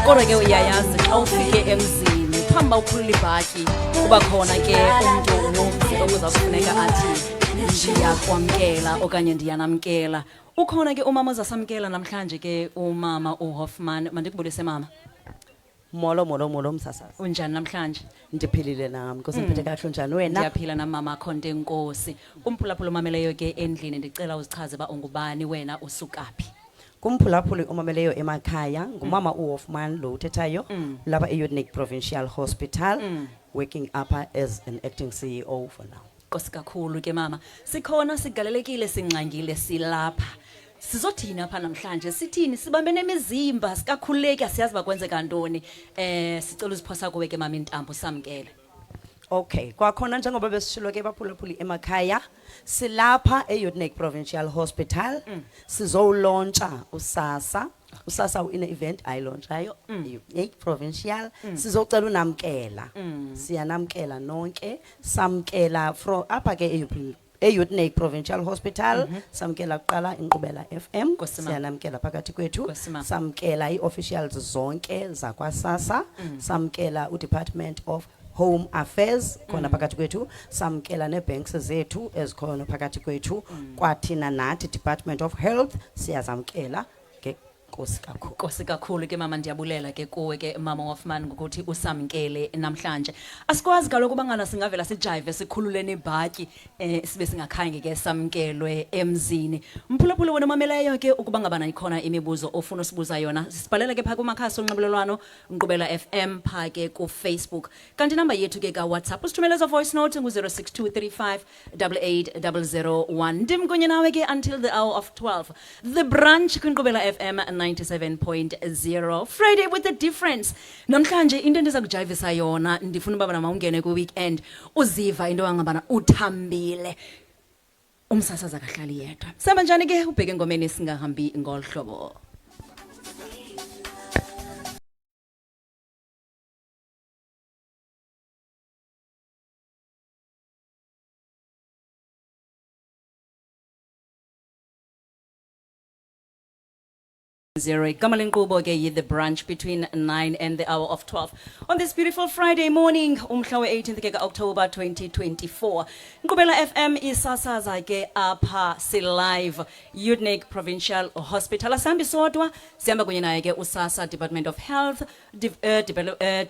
kodwa ke uyayazi xa ufike emzini phambi ukhulula ibhatyi kuba khona ke umntu womzi okuza kufuneka athi ndiyakwamkela okanye ndiyanamkela. Ukhona ke umama ozasamkela namhlanje ke umama uHoffman. Mandikubulise mama. Molo msasazi. Unjani namhlanje? Ndiphilile nami, Nkosi niphethe kahle njani wena? Ndiyaphila na mama Khonte Nkosi. Kumphulaphula umameleyo ke endlini ndicela uzichaze ba ungubani wena usukaphi. Kumphulaphula umameleyo emakhaya ngumama uHoffman lo uthethayo lapha eUitenhage Provincial Hospital, working upper as an acting CEO for now. Nkosi kakhulu ke mama. Sikhona sigalelekile singxangile silapha. Sizothina apha namhlanje sithini sibambe nemizimba sikakhuleki asiyazi bakwenzeka ntoni. Sicela uziphosa kuwe ke mama intambo samkele. Okay, kwakhona njengoba besishilo ke baphulaphuli emakhaya silapha eUitenhage Provincial Hospital sizowulauncha uSASSA ine event ayilaunchayo eUitenhage Provincial sizocela unamkela siyanamkela nonke samkela from apha ke eUitenhage Provincial Hospital samkela kuqala inkqubela FM siyanamkela phakathi kwethu samkela iofficials zonke zakwa SASSA samkela uDepartment of Home Affairs khona phakathi kwethu samkela nebanks zethu ezikhona phakathi kwethu kwathina nathi Department of Health siyazamkela ke Nkosi kakhulu ke mama ndiyabulela ke kuwe ke mama Hoffman ngokuthi usamkele namhlanje. Asikwazi kaloku bangana singavela sijive sikhululene ibhatyi sibe singakhange ke samkelwe emzini. Mphulaphula wena mameleyo ke ukuba ngabana ikhona imibuzo ofuna usibuza yona sibhalela ke pha kumakhasi onxibelelwano Nkqubela FM pha ke ku Facebook. Kanti number yethu ke ka WhatsApp usithumela za voice note ngu-06235880001. Ndim kunye nawe ke until the hour of 12. The branch kuNkqubela FM 97.0 Friday with the difference. Namhlanje into endiza kujayivisa yona ndifuna uba bana mawungene ku weekend uziva into angabana uthambile. Umsasaza kahlali yedwa. Samba njani ke ubheke engomeni singahambi ngolhlobo. Kamalin Kubo ke the branch between 9 and the hour of 12 on this beautiful Friday morning umhla we-18th ke October 2024. Nkqubela FM isasaza ke apha si live Uitenhage Provincial Hospital. Asambi sodwa sihamba kunye naye ke uSASSA Department of Health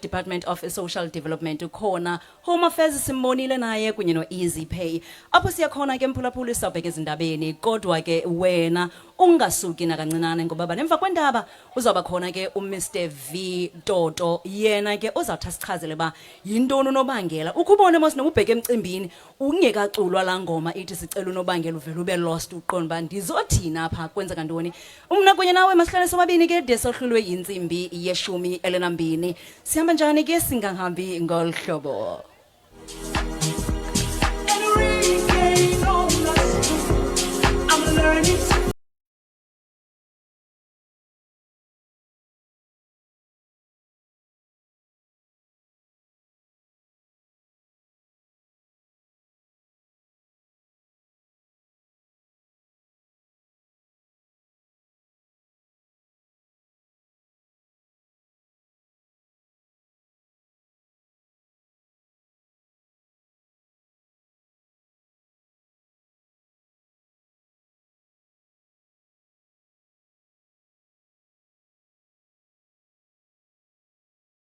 Department of Social Development ukhona Home Affairs simonile naye kunye no Easy Pay. Apho siyakhona ke mphulaphula sawubheka ezindabeni kodwa ke wena ungasuki nakancinane ngoba banemva kwendaba uzaba khona ke uMr V Toto yena ke uzawuthi asichazele ba yintoni unobangela ukubone mos nobubheke emcimbini ungekaculwa la ngoma ithi sicela unobangela uvela ube lost uqonda ba ndizothina apha kwenzeka ntoni. Umna kunye nawe masihlale sobabini ke desohlulwe yinsimbi yeshumi elenambini sihamba njani ke singahambi ngolhlobo. I'm learning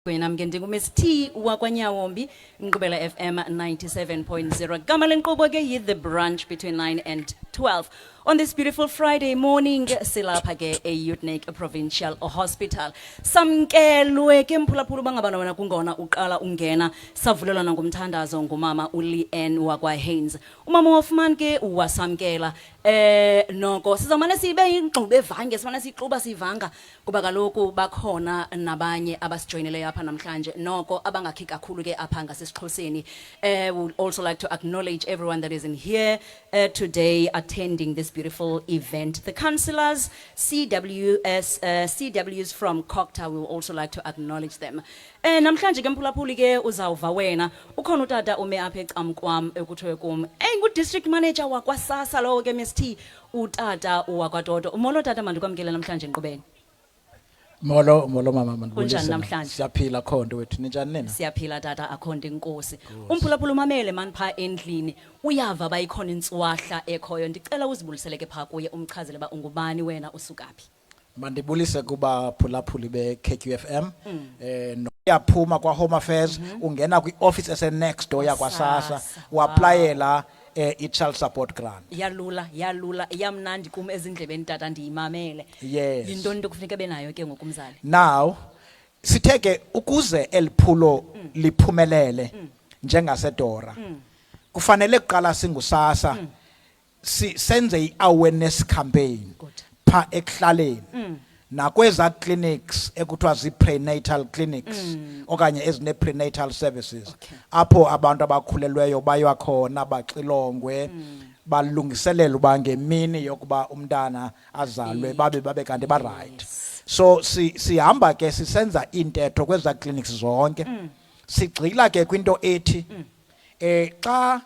Kwena mgende kuMs T wakwanyawombi Nkqubela FM 97.0 gama lenkqubo ke the branch between 9 and 12 on this beautiful Friday morning silapha ke eUitenhage Provincial Hospital. Samkelwe ke mphulaphula bangabana wena kungona uqala ungena savulelana ngomthandazo ngumama uLeanne wakwa Haynes. Umama Hoffman ke wasamkela noko sizamane sibe ingxube evange simane sixuba sivanga kuba kaloku bakhona nabanye abasijoinele apha namhlanje noko abangakhi kakhulu ke apha ngasesiXhoseni. We would also like to acknowledge everyone that is in here today attending this beautiful event. The councillors, CWs from Cocta, we would also like to acknowledge them. Namhlanje ke mphulaphuli ke uzawuva wena ukhona utata ume apha ecamkwam ekuthiwe kum district manager wakwa SASSA lo ke Ms T utata wakwa Toto. Umolo tata mandikwamkela namhlanje Nkqubeni. Molo mama Kunjani namhlanje? Siyaphila khonto wethu ninjani nina? Siyaphila tata akhonde inkosi. Umphulaphula umamele mani pha endlini. Uyava bayikhona intswahla ekhoyo. Ndicela uzibulisele ke pha kuye umchazele ba ungubani wena usukaphi. Mandibulise kuba phulaphuli be KQFM noyaphuma kwa Home Affairs ungena kwi office next door yakwa SASSA uapplyela i-child support grant. Yalula yamnandi kum ezindlebeni tata ndiyimamele. Yes. Yintoni into kufuneka benayo ke ngokumzali? Now sitheke ukuze eliphulo liphumelele njengaseDora kufanele kuqala singusasa senze i-awareness campaign pha ekuhlaleni nakweza clinics ekuthiwa zi-prenatal clinics okanye ezine prenatal services apho abantu abakhulelweyo baywa khona baxilongwe balungiselela uba ngemini yokuba umntana azalwe babe kanti ba right. So sihamba ke sisenza intetho kweza clinics zonke sigxila ke kwinto ethi xa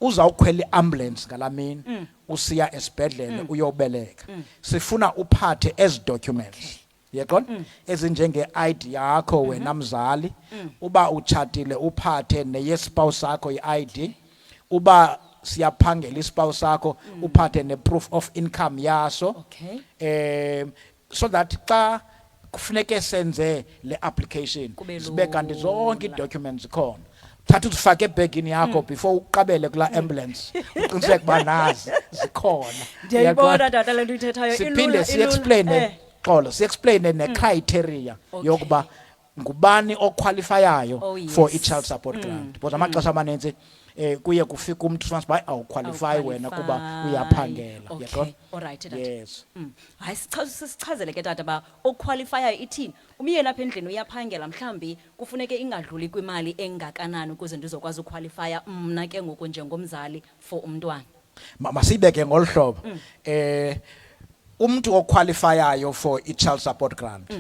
uzawukhwela iambulance ngalamini usiya esibhedlele uyobeleka sifuna uphathe ezi documents yaqona ezinjenge ID yakho wena mzali uba utshatile uphathe neyespouse sakho iID uba siyaphangela ispouse sakho uphathe neproof of income yaso so that xa kufuneke senze le application sibe kanti zonke documents khona thatha uzifake ebhegini yakho before uqabele kula ambulance uqiniseke banazi zikhona. Ndiyayibona tata le nto uyithethayo siphinde si-explaine xolo si-explaine ne-criteria yokuba ngubani oqualifyayo for i-child support grant because amaxesha amaninzi kuye kufika umuntu ufumanise uba awuqualify wena kuba uyaphangela. Okay, alright tata. Yes. Hayi sichazele ke tata ba oqualifyayo ithini? Umyeni apha endlini uyaphangela mhlambi kufuneke ingadluli kwimali engakanani ukuze ndizokwazi uqualifya mna ke ngoku njengomzali for umntwana. Masibeke ngolu hlobo umuntu oqualifyayo for i-child support grant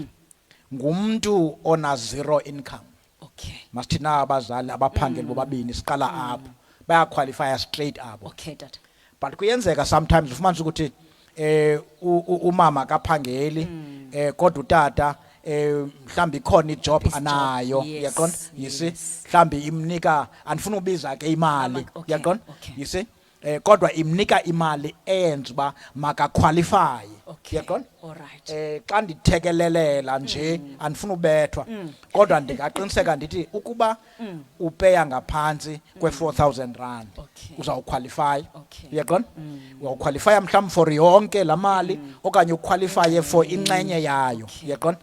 ngumuntu ona zero income. Okay. Masithina abazali abaphangeli bobabini siqala apho bayaqualifya straight apho. Okay tata. But kuyenzeka sometimes ufumanise ukuthi umama akaphangeli kodwa utata mhlambi ikhona ijob anayo yaqona you see mhlambi imnika andifuna ubiza ke imali yaqona you see kodwa imnika imali eyenza uba makaqualify yaqona xa ndithekelelelela nje andifuna ubethwa kodwa ndingaqiniseka ndithi ukuba upeya ngaphansi kwe-4,000 rand uzawuqualify yaqona uyawuqualify mhlawumbi for yonke la mali okanye uqualify for inxenye yayo yaqona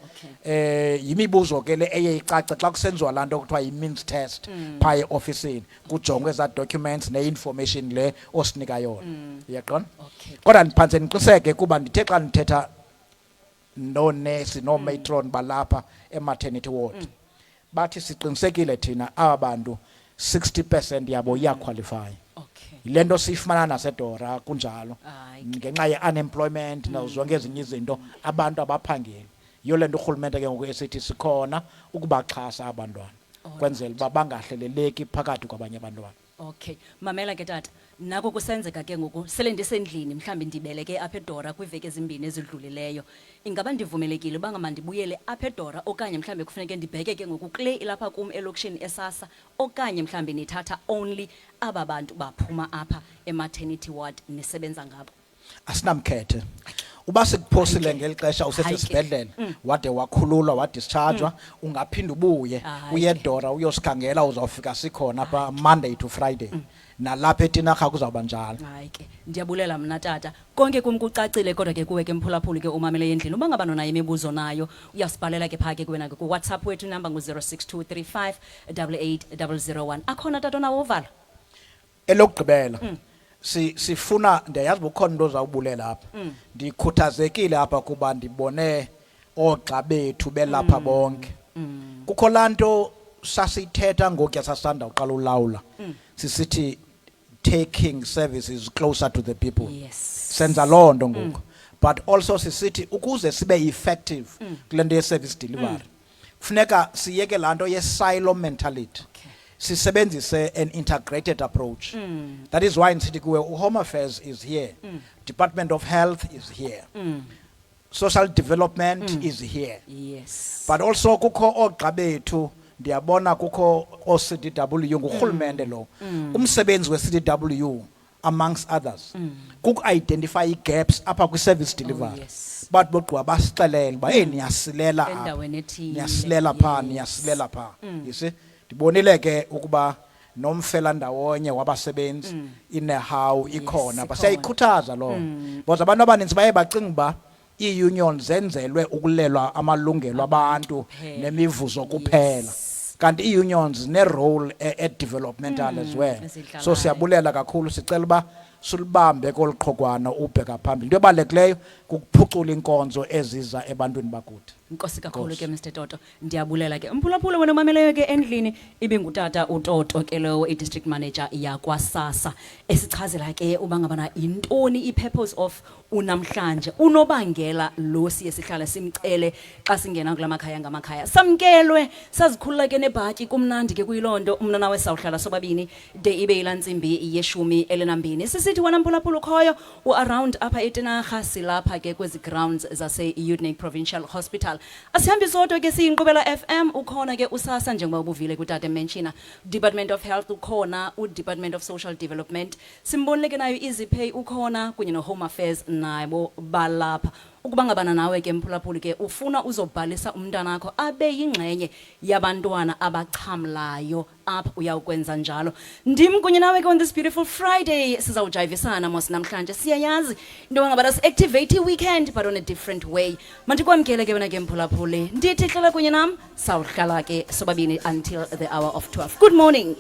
yimibuzo ke le eye icace xa kusenziwa laa nto kuthiwa yi-means test phaa eofisini kujongwe eza documents ne-information le osinika yona yaqona kodwa ndiphantse ndiqiniseke kuba ndithe xa ndithetha noonesi noomatron balapha ematernity ward bathi siqinisekile thina aba bantu 60% yabo iyaqualify. Yile nto siyifumana naseDora kunjalo ngenxa ye-unemployment nazonke ezinye izinto abantu abaphangeli yiyo le nto urhulumente ke ngoku esithi sikhona ukubaxhasa abantwana kwenzela uba bangahleleleki phakathi kwabanye abantwana. Okay, mamela ke tata, nako kusenzeka ke ngoku sele ndisendlini mhlambi ndibeleke apha eDora kwiveki ezimbini ezidlulileyo. Ingaba ndivumelekile uba ngama ndibuyele apha eDora okanye mhlambi kufuneke ndibheke ke ngoku kule ilapha kum elokishini eSASSA okanye mhlambi nithatha only aba bantu baphuma apha ematernity ward nisebenza ngabo? Asinamkhethe. Uba sikuphosile ngeli xesha usesibhedlele wade wakhululwa wadischargewa ungaphinda ubuye uyeDora uyosikhangela uzawufika sikhona apha Monday to Friday nalapha eTinarha kuzawuba njalo. Hayi ke ndiyabulela mna tata konke kum kucacile kodwa ke kuwe ke mphulaphuli ke umamele endlini uba ngaba nayo imibuzo nayo uyasibhalela ke phaa ke kuwena ku WhatsApp wethu number ngu-0623588001 akhona tata nawo uvala elokugqibela sifuna ndiyazi bukhona into zawubulela apha ndikhuthazekile apha kuba ndibone oogxa bethu belapha bonke kukho laa nto sasithetha ngokuya sasanda uqala ulawula sisithi taking services closer to the people. Senza loo nto ngoku but also sisithi ukuze sibe effective kule nto ye-service delivery kufuneka siyeke laa nto ye-silo mentality sisebenzise an integrated approach. That is why nsithi kuwe Home Affairs is here, Department of Health is here, social development is here. Yes. But also kukho oogqa bethu ndiyabona kukho o-CDW ngurhulumente lo. Umsebenzi we-CDW amongst others kuk-identify ii-gaps apha kwi-service delivery. yes. But bogqiba basixelele uba hey niyasilela apha. Endaweni ethile. Niyasilela pha, Yes. niyasilela pha. You see? Ndibonile ke ukuba nomfela ndawonye wabasebenzi inehawu ikhona. ikhona. Basiyayikhuthaza lo. Because abantu abaninzi baye bacinga uba ii-union zenzelwe ukulelwa amalungelo abantu kuphela. nemivuzo kuphela. Kanti ii-unions zine-role e-developmental as well. ezidlalayo. So siyabulela kakhulu sicela uba sulibambe koluqhokwana ubheka phambili. Into ebalulekileyo kukuphucula inkonzo eziza ebantwini bakuthi. Inkosi kakhulu ke Mr Toto. Ndiyabulela ke. Mphulaphula wena umameleyo ke endlini ibingutata uToto ke lowo i-district manager yakwa SASSA. Esichazela ke uba ngabana intoni i-purpose of unamhlanje unobangela lo siye sihlala simcele xa singena kula makhaya ngamakhaya. Samkelwe sazikhulula ke nebhatyi kumnandi ke kuyilondo umna nawe sawuhlala sobabini de ibe ilantsimbi yeshumi elinambini. Sisithi wena mphulaphula ukhoyo around apha eTenarha silapha ke kwezi grounds zase Uitenhage Provincial Hospital. Asihambi sodwa ke siyinkqubela FM ukhona ke uSASSA njengoba ubuvile kutata mention Department of Health ukhona Department of Social Development simbonile ke nayo EasyPay ukhona kunye no Home Affairs nabo balapha. Ukuba ngabana nawe ke mphulaphuli ke ufuna uzobhalisa umntanakho abe yingxenye yabantwana abachamlayo apha uyawukwenza njalo. Ndim kunye nawe ke on this beautiful Friday sizawujivisana mos namhlanje siyayazi into ngabana activate weekend but on a different way. Mandikwamkele ke wena ke mphulaphuli ndithi hlala kunye nam sawuhlala ke sobabini until the hour of 12. Good morning.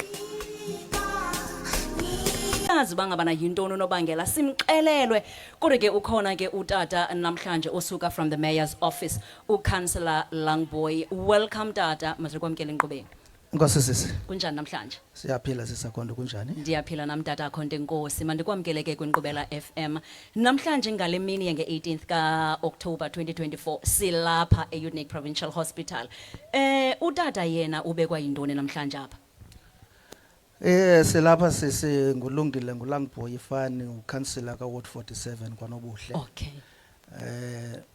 Azi bangabana yintoni unobangela simxelelwe kodwa ke ukhona ke utata namhlanje osuka from the mayor's office uCouncillor Langboy. Welcome tata masikwamkele enkqubeni. Inkosi sisi. Kunjani namhlanje? Siyaphila sisakhonto kunjani? Ndiyaphila nam tata akhonto enkosi. Mandikwamkele ke kwinkqubela FM. Namhlanje ngale mini nge-18th ka-October 2024 silapha e-Uitenhage Provincial Hospital. Utata yena ubekwa yintoni namhlanje apha? Silapha sisi ngulungile ngulangboy ifani uCouncillor ka Ward 47 kwaNobuhle. Okay.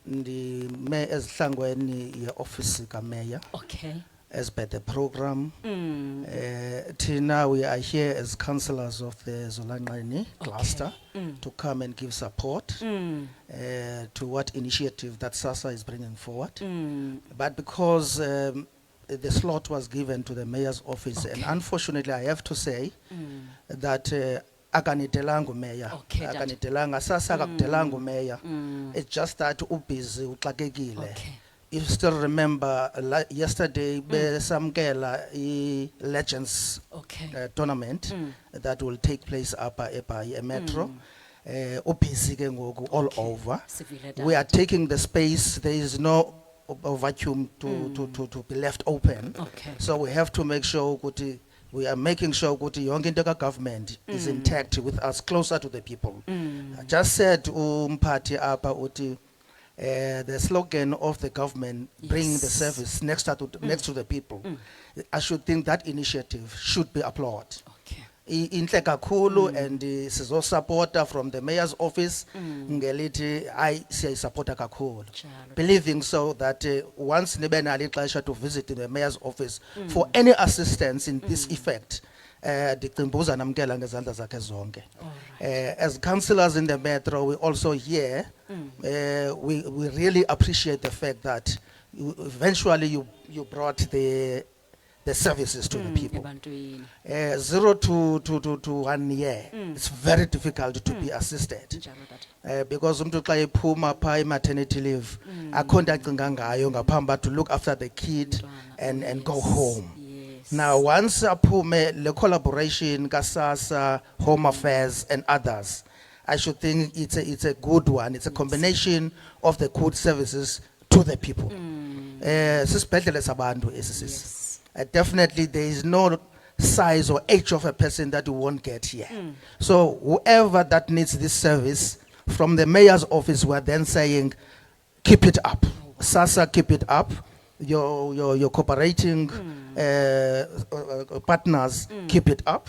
Ndime ezihlangweni ye-office kaMayor. Okay. As per the program. Tina we are here as councillors of the Zolanqeni cluster to come and give support to what initiative that SASSA is bringing forward. But because the slot was given to the mayor's office, and unfortunately I have to say that akanitelangu mayor, Okay, Dad. akanitelanga SASSA akakutelangu mayor. It's just that ubusy uxakekile. Okay. You still remember yesterday besamkela Legends Okay. tournament that will take place up at Metro. Ubusy ke ngoku all over. Sivile We are tata. taking the space. There is no vacuum to be left open. Okay. So we have to make sure ukuthi we are making sure ukuthi yonke into government is intact with us closer to the people. I just said umphathi apha uthi the slogan of the government, bring the Yes. service next to the people. I should think that initiative should be applauded. Okay. Inhle kakhulu and sizosupporta from the mayor's office ngelithi I siyayisupporta kakhulu, Njalo. believing so that once nibe nalo ixesha to visit the mayor's office for any assistance in this effect, ndicimbuza namkela ngezandla zakhe zonke. As councillors in the metro, we also here we really appreciate the fact that eventually you brought the services to the people. Ebantwini. 0 to 1 year, it's very difficult to be assisted. Njalo tata. Because umntu xa ephuma pha maternity leave, akho nto acinga ngayo ngaphambi to look after the kid and go home. Yes. Now, once aphume le collaboration ka SASSA, Home Affairs and others, I should think it's a good one. It's a combination of the good services to the people. Sisibhedlele sabantu esi sisi. Definitely there is no size or age of a person that you won't get here. So whoever that needs this service, from the mayor's office, we're then saying, keep it up. SASSA, keep it up. You're cooperating partners, keep it up.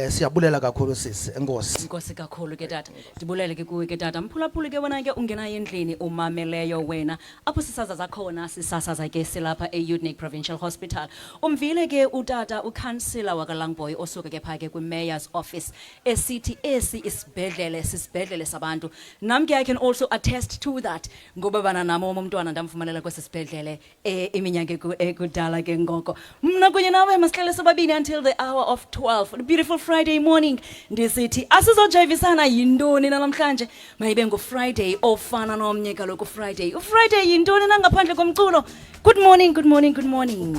Siyabulela kakhulu sisi, enkosi. Inkosi kakhulu ke tata. Ndibulele ke kuwe ke tata. Mphulaphuli ke wena ke ungena endlini umameleyo wena. Apho sisasaza khona sisasaza ke silapha Uitenhage Provincial Hospital. Umvile ke utata ukansila wakalangboy osuka ke phake kwi-mayor's office esithi esi isibhedlele sisibhedlele sabantu. Nam ke I can also attest to that. Ngoba bana namo umntwana ndamfumanela kwesi sibhedlele iminyaka ekudala ke ngoko. Mna kunye nawe masihlale sobabini until the hour of 12. A beautiful Friday morning. Ndisithi asizojayivisana yintoni namhlanje. Mayibe nguFriday ofana nomnye kaloku Friday. UFriday yintoni nangaphandle komculo. Good morning, good morning, good morning.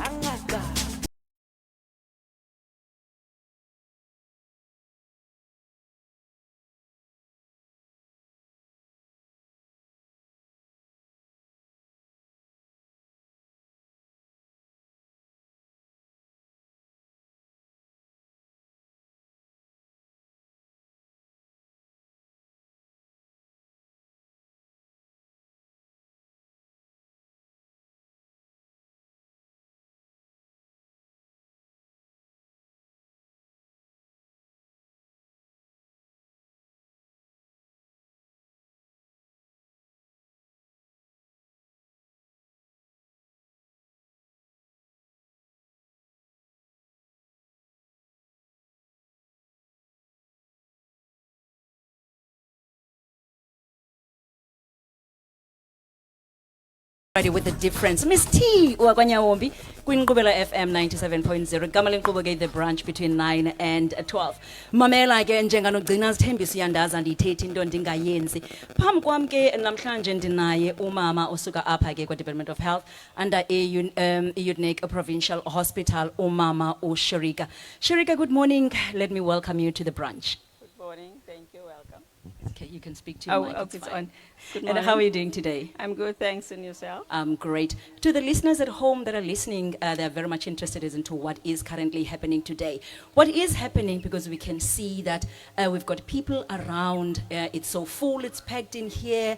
Friday with a difference. Miss T wakwanyawombi kwinkqubela FM 97.0 gama lenkqubo ke the branch between 9 and 12. Mamela ke njenganogcina Sithembiso Yandaza ndithethi into ndingayenzi. Phambi kwam ke namhlanje ndinaye umama osuka apha ke kwa-Department of Health under Uitenhage Provincial Hospital, umama uSherika. Sherika, good morning. Let me welcome you to the branch. Good morning. Thank you. Welcome. Okay, you can speak to your mic, okay, it's fine. on. Good And morning. how are you doing today? I'm good, thanks, and yourself? Great. To the listeners at home that are listening, they're very much interested into what is currently happening today. What is happening, because we can see that we've got people around. It's so full, it's packed in here.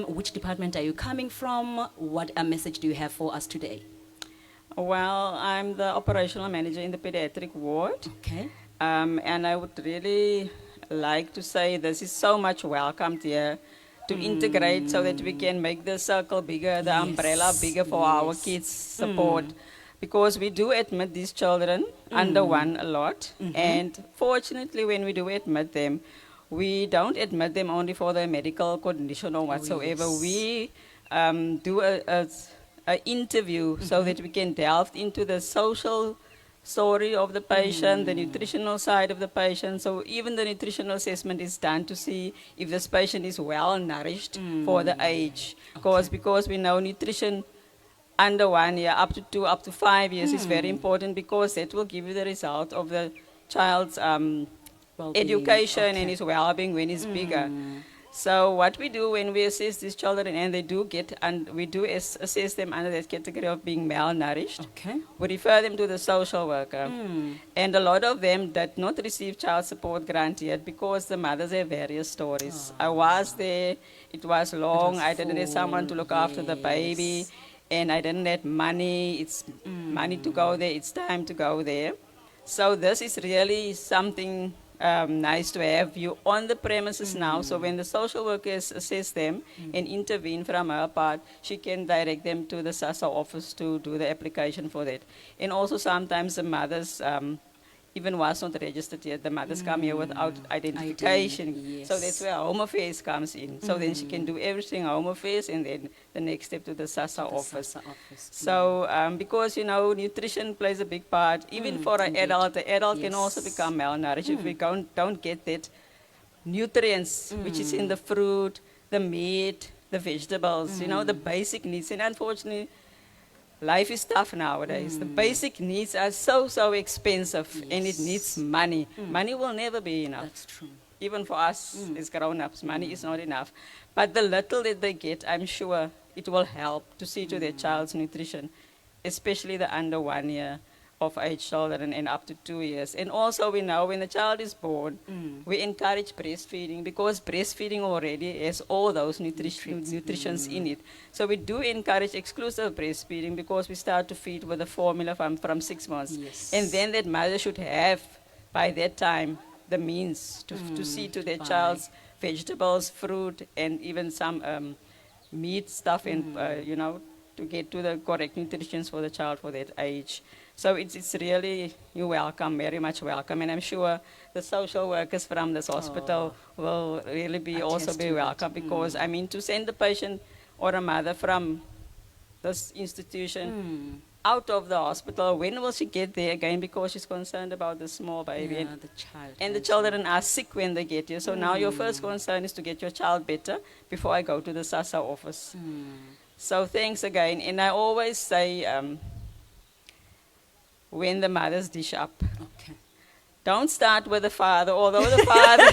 Which department are you coming from? What message do you have for us today? Well, I'm the operational manager in the pediatric ward, Okay. and I would really like to say this is so much welcomed here to integrate so that we can make the circle bigger, the umbrella bigger for our kids' support. Because we do admit these children under one a lot. And fortunately, when we do admit them, we don't admit them only for their medical condition or whatsoever. yes. We do a interview so that we can delve into the social story of the patient, the nutritional side of the patient. So even the nutritional assessment is done to see if this patient is well nourished for the age. Because we know nutrition under 1 year, up to 2, up to 5 years is very important, because that will give you the result of the child's Well-being. education and Okay. his well-being when he's bigger. So what we do when we assess these children, and they do get, and we do assess them under that category of being malnourished, Okay. we refer them to the social worker. And a lot of them did not receive child support grant yet because the mothers have various stories. I was there, it was long, was I didn't have someone to look after the baby, yes. and I didn't have money. It's money to go there, it's time to go there. So this is really something nice to have you on the premises now. So when the social workers assess them and intervene from her part, she can direct them to the SASSA office to do the application for that. And also sometimes the mothers, even was not registered yet, the mothers come here without identification. So yes. that's where Home Affairs comes in. So then she can do everything Home Affairs, and then the next step to the SASSA office. SASSA office. So, because, you know, nutrition plays a big part, even for an indeed. adult. The adult can Yes. also become malnourished if we don't get that nutrients, which is in the fruit, the meat, the vegetables, you know, the basic needs. And unfortunately, life is tough nowadays. The basic needs are so expensive, and it needs money. Money will never be enough. That's true. Even for us as grown-ups, money is not enough. But the little that they get, I'm sure it will help to see to their child's nutrition, especially the under 1 year. of age children and up to 2 years. And also we know when the child is born, we encourage breastfeeding because breastfeeding already has all those nutritions in it. So we do encourage exclusive breastfeeding because we start to feed with a formula from 6 months. Yes. And then that mother should have, by that time, the means to see to their child's vegetables, fruit, and even some meat stuff, and to get to the correct nutrition for the child for that age. So it's really, you're welcome, very much welcome. And I'm sure the social workers from this hospital will really be also Attest be to that. welcome because, I mean, to send the patient or a mother from this institution out of the hospital, when will she get there again? Because she's concerned about the small baby. Yeah, And the child. and the also. children are sick when they get here. So now your first concern is to get your child better before I go to the SASSA office. So thanks again. And I always say, when the mothers dish up, Okay. don't start with the father, although the father,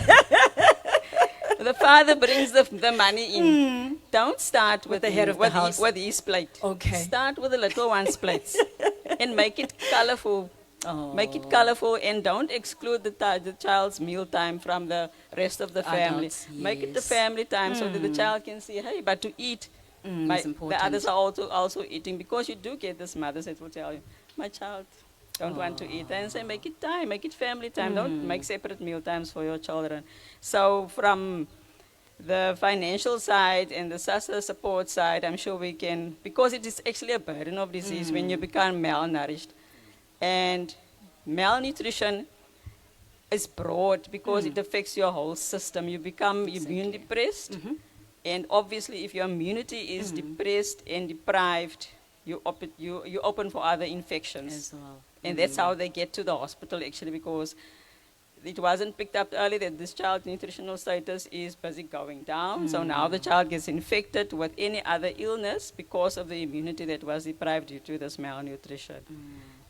the father brings the money in. Don't start with the head of the house. with his plate. Okay. Start with the little one's plates and make it colorful. Make it colorful and don't exclude the child's meal time from the rest of the family. Adults, Make it the yes. family time so that the child can see, hey, but to eat, It's important. the others are also eating, because you do get this mothers that will tell you, my child don't want to eat. And say, make it time, make it family time. Don't make separate meal times for your children. So from the financial side and the SASSA support side, I'm sure we can, because it is actually a burden of disease when you become malnourished. And malnutrition is broad because it affects your whole system. You become immune depressed. And obviously, if your immunity is depressed and deprived, you open for other infections. As well. And that's how they get to the hospital, actually, because it wasn't picked up early that this child's nutritional status is busy going down. So now the child gets infected with any other illness because of the immunity that was deprived due to this malnutrition.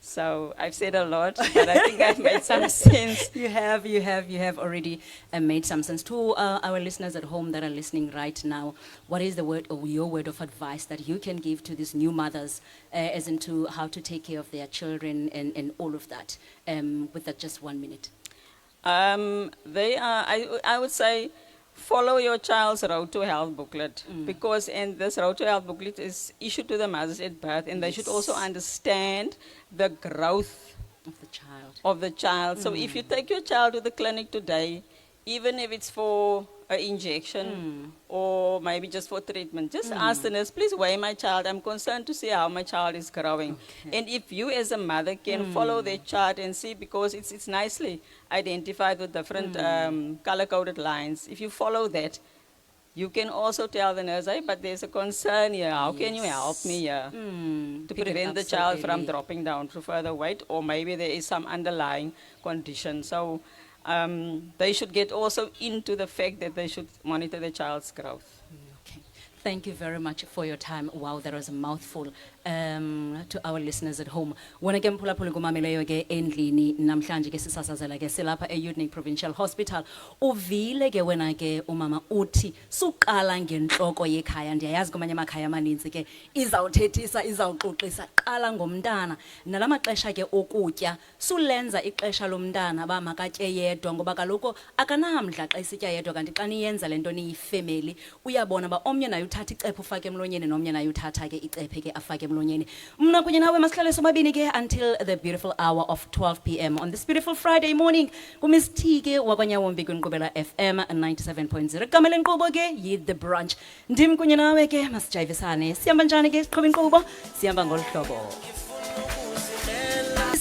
So I've said a lot, but I think I've made some sense. You have already made some sense. To our listeners at home that are listening right now, what is the word or your word of advice that you can give to these new mothers as into how to take care of their children and all of that, with that just 1 minute? I would say, follow your child's Road to Health booklet, because this Road to Health booklet is issued to the mothers at birth, and they should also understand the growth Of the child. So if you take your child to the clinic today, even if it's for an injection or maybe just for treatment, just ask the nurse, please weigh my child. I'm concerned to see how my child is growing. Okay. And if you as a mother can follow their chart and see, because it's nicely identified with different color-coded lines, if you follow that, you can also tell the nurse, hey, but there's a concern here. How can you help me here to Pick it prevent up the so child from early. dropping down to further weight, or maybe there is some underlying condition. So they should get also into the fact that they should monitor the child's growth. Okay. Thank you very much for your time. Wow, that was a mouthful. To our listeners at home. Wena ke mphulaphula kumameleyo ke endlini namhlanje ke sisasazela ke silapha Uitenhage Provincial Hospital. Uvile ke wena ke umama uthi suqala ngenhloko yekhaya. Ndiyayazi kwamanye amakhaya amaninzi ke izawuthethisa izawuxoxisa qala ngomntana. Nalamaxesha ke okutya sulenza ixesha lomntana ba makatye yedwa ngoba kaloku akanamdla xa isitya yedwa, kanti xa niyenza lento niyifamily uyabona ba omnye naye uthatha icephe ufake emlonyeni nomnye naye uthatha ke icephe ke afake emlonyeni. Mna kunye nawe masihlale sobabini ke until the beautiful hour of 12 p.m. on this beautiful Friday morning. Kumiss T ke wakwanyawombi kwinkqubela FM 97.0. Igama lenkqubo ke yi The Brunch. Ndim kunye nawe ke masijayivisane. Sihamba njani ke siqhuba inkqubo? Sihamba ngolu hlobo.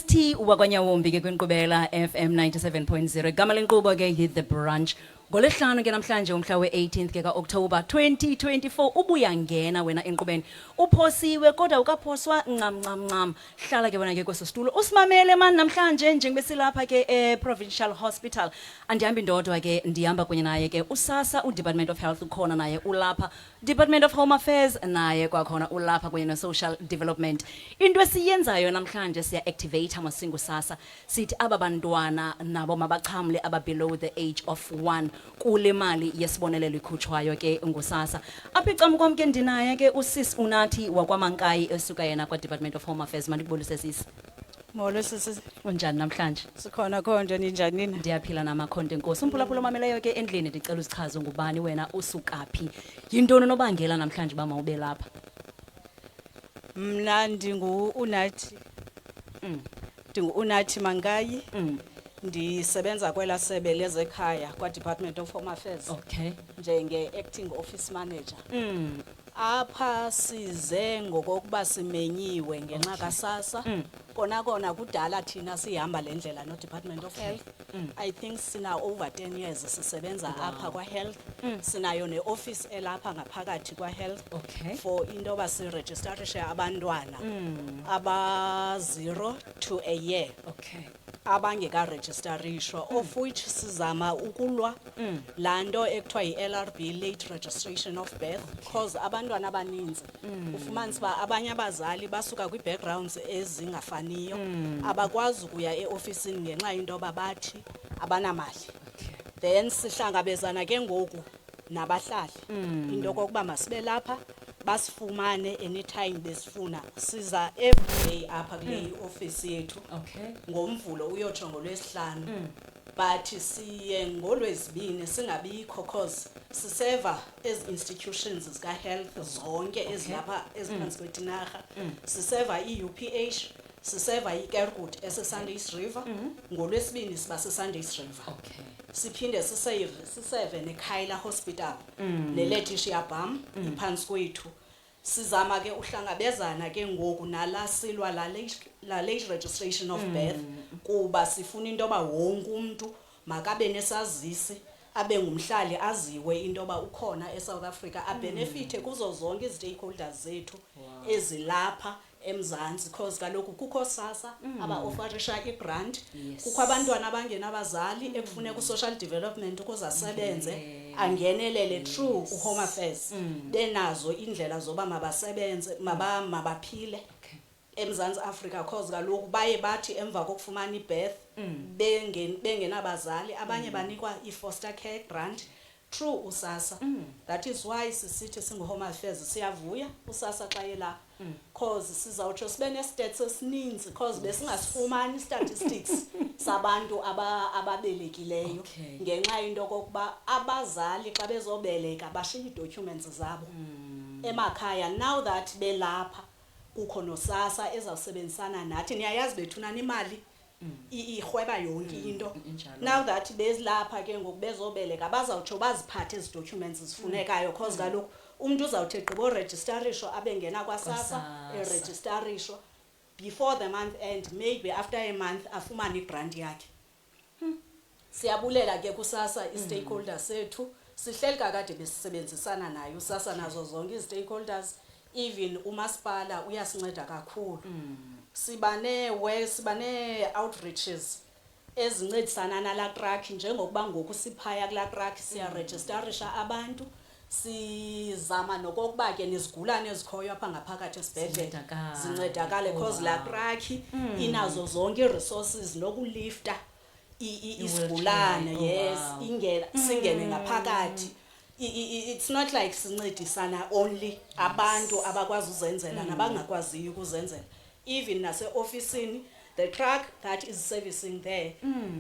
T wakwanyawombi ke kwinkqubela FM 97.0. Igama lenkqubo ke yi The Brunch. Ngolesihlanu ke namhlanje umhla we-18th ke ka-October 2024 ubuya ngena wena enkqubeni uphosiwe kodwa ukaphoswa ncam. Hlala ke wena ke kweso situlo usimamele mani namhlanje njengoba silapha ke Provincial Hospital. Andihambi ndodwa ke ndihamba kunye naye ke uSASSA, uDepartment of Health ukhona naye ulapha, Department of Home Affairs naye kwakhona ulapha kunye no-Social Development. Into esiyenzayo namhlanje siya-activate amasingo SASSA sithi aba bantwana nabo mabachamle aba below the age of 1 kule mali yesibonelelo ikhutshwayo ke nguSASSA. Apha ecam kwam ke ndinaye ke usis Unathi wakwaMankayi esuka yena kwa-Department of Home Affairs. Mandikubulise sisi. Molo sisi Unjani namhlanje? sikhona khonje ninjani na? Ndiyaphila namakhonto enkosi. Umphulaphula mameleyo ke endlini ndicela usichaze ngubani wena usukaphi. Yintoni nobangela namhlanje ba mawube lapha? Mna ndingu Unathi. Ndingu Unathi Mangayi. Ndisebenza kwela sebe lezekhaya kwa Department of Home Affairs Okay. njenge acting office manager. Apha size ngokokuba simenyiwe ngenxa kaSASSA. Kona kudala thina sihamba lendlela no Department of Health. I think sina over 10 years sisebenza apha kwa health. Sinayo ne office elapha ngaphakathi kwa health. Okay. For into ba si registerishe abantwana aba 0 to a year. Okay. Abangeka registerishwa of which sizama ukulwa lanto ekuthiwa yi-LRB, late registration of birth, cause abantwana abaninzi ufumanisa uba abanye abazali basuka kwi-backgrounds ezingafaniyo abakwazi ukuya e-ofisini ngenxa into yoba bathi abanamali. Then sihlangabezana ke ngoku nabahlali into kokuba masibe lapha basifumane anytime besifuna. Siza every day apha kule office yethu. Okay. Ngomvulo uyotsho ngolwesihlanu. But siye ngolwezibini singabikho cause siseva as institutions zika health zonke ezilapha eziphansi kwetinarha. Siseva i-UPH, siseva i-Kerkut ese-Sundays River. Ngolwesibini siba se-Sundays River. Okay. Siphinde siseve neKhaila Hospital neLetitia Bam iphansi kwethu. Sizama ke uhlangabezana ke ngoku nala silwa la late registration of birth kuba sifuna into ba wonke umuntu makabe nesazisi abe ngumhlali aziwe into ba ukhona eSouth Africa abenefite kuzo zonke istakeholders zethu ezilapha eMzansi cause kaloku kukho SASSA aba offerisha igrant kukho abantwana abangenabazali ekufuneka social development ukuze asebenze angenelele through uHome Affairs benazo indlela zoba mabasebenze mabaphile eMzansi Africa cause kaloku baye bathi emva kokufumana ibirth bengenabazali abanye banikwa ifoster care grant through uSASSA. That is why sisithi singuHome Affairs siyavuya uSASSA xa yela cause sizawutsho sibe nestats esininzi cause besingasifumani statistics sabantu ababelekileyo ngenxa into kokuba abazali xa bezobeleka bashiya documents zabo emakhaya. Now that belapha kukho noSASSA ezawusebenzisana nathi niyayazi bethuna imali ihweba yonke into. Now that bezilapha ke ngoku bezobeleka bazawutsho baziphathe ezi documents zifunekayo cause kaloku umuntu uzawuthi egqibo registerisho abengena kwaSASSA eregisterisho before the month end, maybe after a month afumane igrant yakhe. Siyabulela ke kuSASSA istakeholders sethu sihleli kakade besisebenzisana nayo uSASSA nazo zonke istakeholders, even umasipala uyasinceda kakhulu. Sibane outreaches ezincedisana nala track njengokuba ngoku siphaya kula track siya registerisha abantu. Sizama nokokuba ke nezigulane ezikhoyo apha ngaphakathi esibhedlela zincedakale cause la track inazo zonke resources nokulifta isigulane. Yes, ingena singene ngaphakathi. It's not like sincedisana only abantu abakwazi uzenzela nabangakwaziyo ukuzenzela. Even nase officeini the truck that is servicing there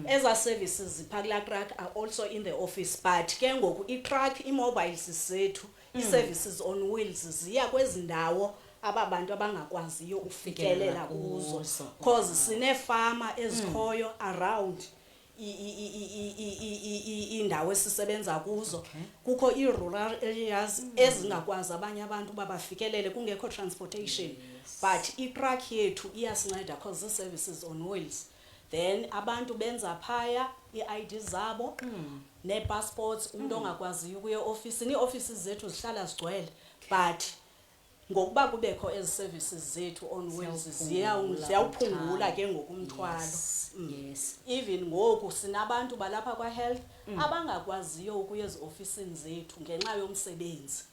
as our services zipakla truck are also in the office, but ke ngoku i-truck i-mobiles zethu i-services on wheels ziya kwezindawo ababantu abangakwaziyo ufikelela kuzo cause sinefama ezikhoyo around indawo esisebenza kuzo. Kukho i-rural areas ezingakwazi abanye abantu babafikelele kungekho transportation, but i-truck yethu iyasinceda cause the services on wheels. Then abantu benza phaya i-ID zabo ne-passports umuntu ongakwaziyo ukuya office. Ii-offices zethu zihlala zigcwele, but ngokuba kubekho ezi services zethu on wheels ziyawuphungula ke ngokumthwalo. Yes. Even ngoku sinabantu balapha kwa health abangakwaziyo ukuya ezi-ofisini zethu ngenxa yomsebenzi.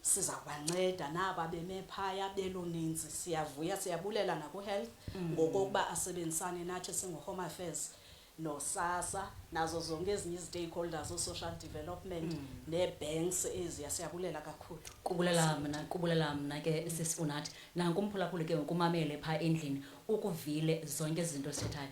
Sizabanceda naba bemephaya beloninzi. Siyavuya siyabulela naku health ngokokuba asebenzisane nathi singuHome Affairs. no SASSA nazo zonke ezinye stakeholders o social development ne banks eziya siyabulela kakhulu. Kubulela mna ke sisifunathi nanku umphulaphuli ke ngokumamele pha endlini ukuvile zonke izinto sithethayo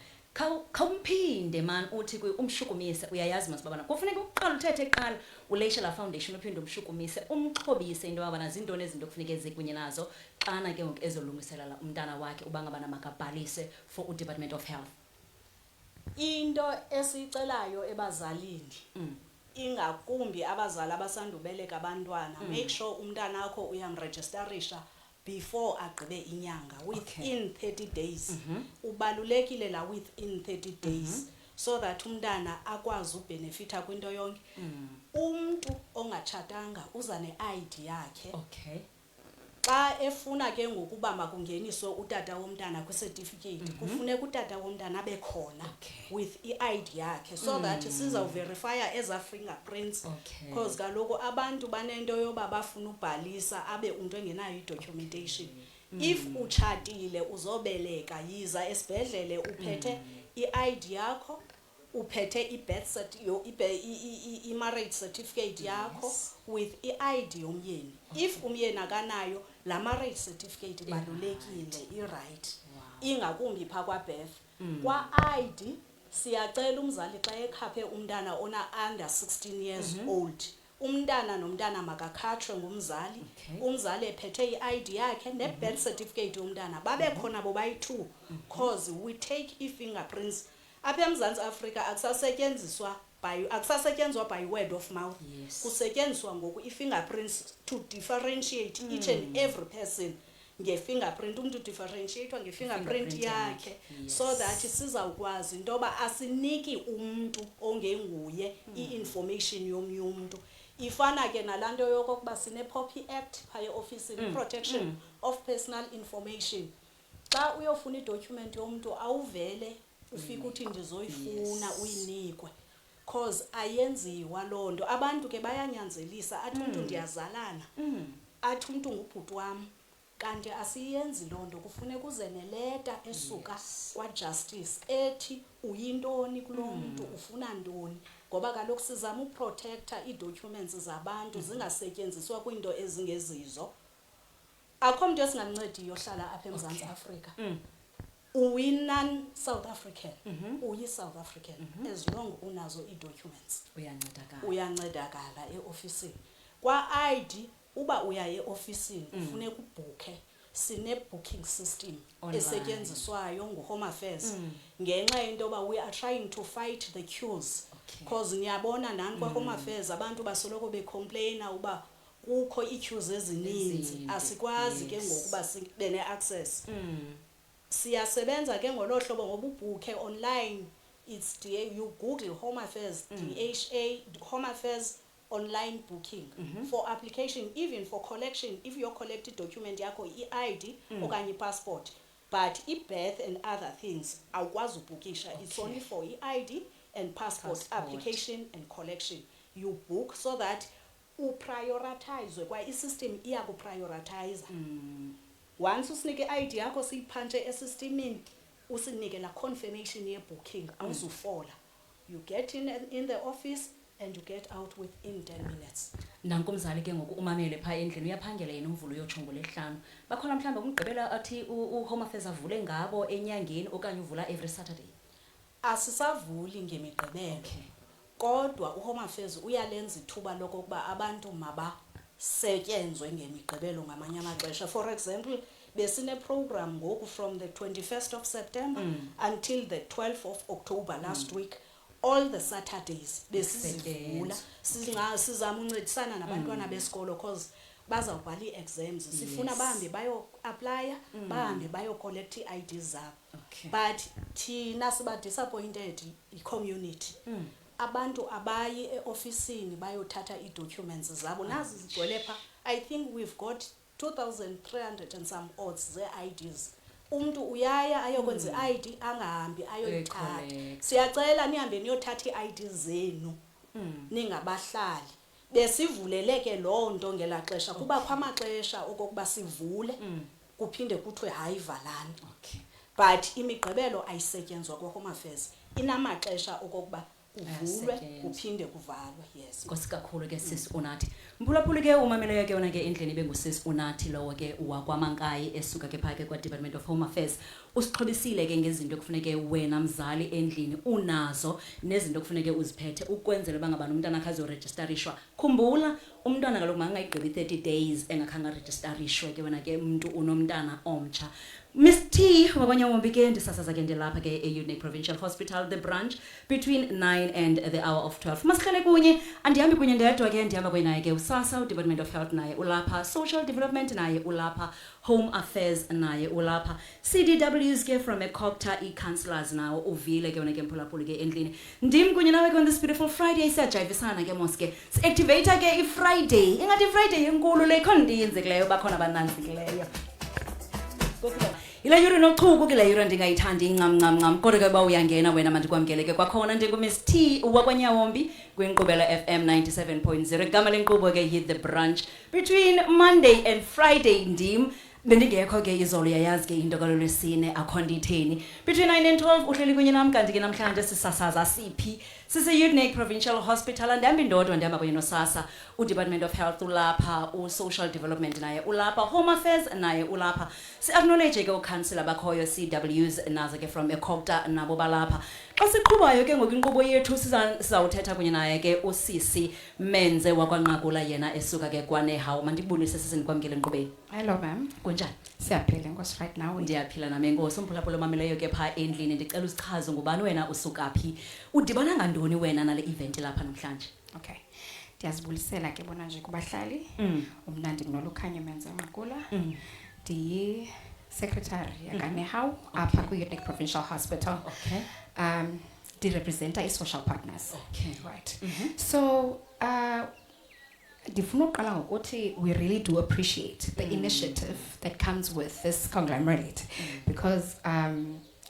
khawumphinde man uthi umshukumise uyayazi masibabana kufuneka uqala uthethe eqala uLeisha la Foundation uphinde umshukumise umxhobise into yabana zintoni ezinto kufuneka ezikunye nazo xana ke ngoku ezolungiselela umntana wakhe ubangabana makabhalise for uDepartment of Health. Into esicelayo ebazalini ingakumbi abazali abasandubeleka abantwana make sure umntana wakho uyamregisterisha before agqibe inyanga within 30 days ubalulekile la within 30 days so that umntana akwazi ubenefita kwinto yonke umuntu ongatshatanga uza neID yakhe Okay. xa efuna ke ngokuba makungeniswe utata womntana kwicertificate kufuneka utata womntana abe khona with iID yakhe so that sizawuverifya eza fingerprints because kaloku abantu banento yoba bafuna ubhalisa abe umuntu engenayo idocumentation if utshatile uzobeleka yiza esibhedlele uphethe iID yakho uphethe ibirth certificate i-marriage certificate yakho with iID yomyeni if umyeni akanayo la marriage certificate ibalulekile i-right ingakumbi pha kwa birth kwa ID siyacela umzali xa ekhaphe umntana ona under 16 years old umntana nomntana makakhatshwe ngumzali umzali ephethe iID yakhe ne birth certificate yomntana babe khona bo bayi2 cause we take i-fingerprints apha eMzantsi Afrika akusasetyenziswa by word of mouth kusetyenziswa ngoku i-fingerprints to differentiate each and every person nge-fingerprint umuntu differentiatewa nge-fingerprint yakhe so that sizawukwazi intoba asiniki umuntu ongenguye i-information yomnye umuntu ifana ke nalanto yokokuba sine-POPI Act phaya office protection of personal information xa uyofuna idocument yomuntu awuvele ufika uthi ndizoyifuna uyinikwe cause ayenziwa lonto abantu ke bayanyanzelisa athi umuntu ndiyazalana athi umuntu ngubhuti wami kanti asiyenzi lonto kufuneka uze neleta esuka kwa justice ethi uyintoni kulomuntu ufuna ntoni ngoba kaloku sizama uprotecta i-documents zabantu zingasetyenziswa kwinto ezingezizo akho umuntu esingamncediyo ohlala apha eMzantsi Afrika uyinan South African uyi-South African as long unazo i-documents uyancedakala eofisini kwa ID uba uya eofisini ufuneka ubhukhe sine-booking system esetyenziswayo nguHome Affairs ngenxa yento ba we are trying to fight the queues because niyabona nani kwaHome Affairs abantu basoloko becomplaina uba kukho i-queues ezininzi asikwazi ke ngokuba sibe ne-access siyasebenza ke ngolo hlobo ngoba ubhukhe online it's you Google Home Affairs DHA Home Affairs online booking for application even for collection if you collect document yakho iID okanye passport but birth and other things awukwazi ubhukisha it's only for iID and passport application and collection you book so that uprioritize kwa isystem iyakuprioritize once usinike iID yakho siyiphanthe esystemini usinike la confirmation ye booking awuzufola you get in the office and you get out within 10 minutes nanku umzali ke ngoku umamele pha endlini uyaphangela yena umvulo yotsho ngolesihlanu bakhona mhlawumbe umgqibela athi uHome Affairs avule ngabo enyangeni okanye uvula every Saturday asisavuli ngemigqibelo kodwa uHome Affairs uyalenza ithuba lokuba abantu mabasetyenzwe ngemigqibelo ngamanye amaxesha for example besine program ngoku from the 21st of September until the 12th of October last week all the Saturdays besizivula sizama uncedisana nabantwana besikolo cause bazawubhala iexams sifuna bahambe bayo apply bahambe bayo collect iIDs zabo but thina siba disappointed i-community abantu abayi eofisini bayothatha i-documents zabo nazi zigcwele pha I think we've got 2,300 and some odds ze-IDs umuntu uyaya ayokwenza iID angahambi ayoyithatha siyacela nihambe niyothatha iID zenu ningabahlali besivuleleke lonto ngelaxesha kuba kwamaxesha okokuba sivule kuphinde kuthiwe hayi valani but imigqibelo ayisetyenzwa kwaHome Affairs inamaxesha okokuba kuvulwe Ayasetyenzwa. kuphinde kuvalwe. Yes. Nkosi kakhulu ke sis Unathi. Mphulaphuli ke umameleyo ke wona ke endlini bengusis Unathi lowo ke wakwaMankayi esuka ke phake kwa Department of Home Affairs. Usixhobisile ke ngezinto ekufuneke wena mzali endlini unazo nezinto ekufuneke uziphethe ukwenzela bangabani umntana akhe azoregisterishwa. Khumbula umntwana kaloku mangayigqibi 30 days engakhange registerishwe ke wena ke umuntu unomntana omtsha. Miss T wakwanyawombi ke ndisasaza ke ndilapha ke Uitenhage Provincial Hospital the branch between 9 and the hour of 12. Masihlale kunye andihambi kunye ndedwa ke ndihamba kunye naye ke uSASSA Department of Health naye ulapha, Social Development naye ulapha, Home Affairs naye ulapha, CDWs ke from eCocta councillors nawo uvile ke wona ke mphulaphuli ke endlini. Ndim kunye nawe ke on this beautiful Friday siyajivisana ke moske. Si-activate ke iFriday. Ingathi iFriday enkulu le khona ndiyenzekileyo bakhona bananzikileyo. Ila yuri nochuku ke la yuri ndingayithandi incam kodwa ke ba uyangena wena mandikwamkele ke kwakhona ndinguMiss T wakwanyawombi kwinkqubela FM 97.0 igama lenkqubo ke yi the branch between Monday and Friday ndim bendingekho ke izolo yayazi ke into kalolwesine akho nditheni between 9 and 12 uhleli kunye nam kanti ke namhlanje sisasaza siphi Uitenhage Provincial Hospital andihamba indodwa ndihamba kunye noSASSA uDepartment of Health ulapha uSocial Development naye ulapha Home Affairs naye ulapha si-acknowledge ke uCouncillor bakhoyo CWs nazo ke from eCocta nabo balapha xa siqhubayo ke ngokwinqubo yethu sizawuthetha kunye naye ke usisi Menze wakwanqakula yena esuka ke kwaNehawu mandibulise sisinikwamkele enkqubeni. Hello, ma'am. Kunjani? Siyaphila nkosi right now. Ndiyaphila nami enkosi umphulaphula omameleyo ke pha endlini ndicela usichaze ngubani wena usuka phi udibana ngantoni wena nale event lapha namhlanje. Okay. Ndiyazibulisela ke bona nje kubahlali. Umnandi kunolukhanya Menze Nqakula. Ndiyi secretary yaKaNehawu apha kwi-Uitenhage Provincial Hospital. Okay. Di representa i-social partners. Okay. Right. So, ndifuna uqala ngokuthi we really do appreciate the initiative that comes with this conglomerate because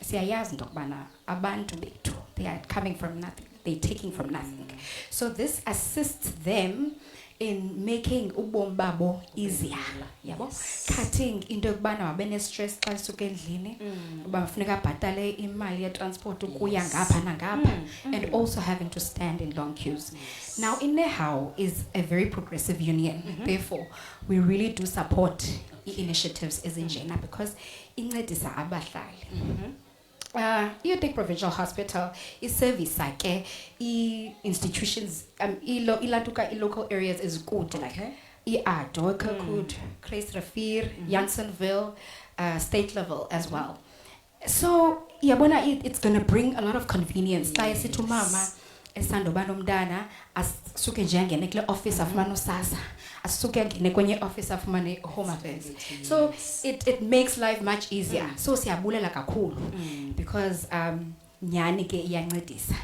siyayazi into yokubana abantu bethu they are coming from nothing, they're taking from nothing. So this assists them in making ubomi babo easier, yabo, cutting into yokubana wabene stress xa suka endlini uba funeka abhatale imali ye transport ukuya ngapha nangapha and also having to stand in long queues. Now Nehawu is a very progressive union, therefore we really do support initiatives ezinjena because incedisa abahlali. Uitenhage Provincial Hospital is service ke institutions ilatuka local areas is good like Ado, Kirkwood, Kreisrivier, Janssenville, state level as well. So yabona it's going to bring a lot of convenience. Xa esithi umama esandobana umntana asuke nje angene kule office afumana uSASSA asuke angene kwenye office afumane Home Affairs. So it makes life much easier. So siyabulela kakhulu because nyani ke iyancedisa.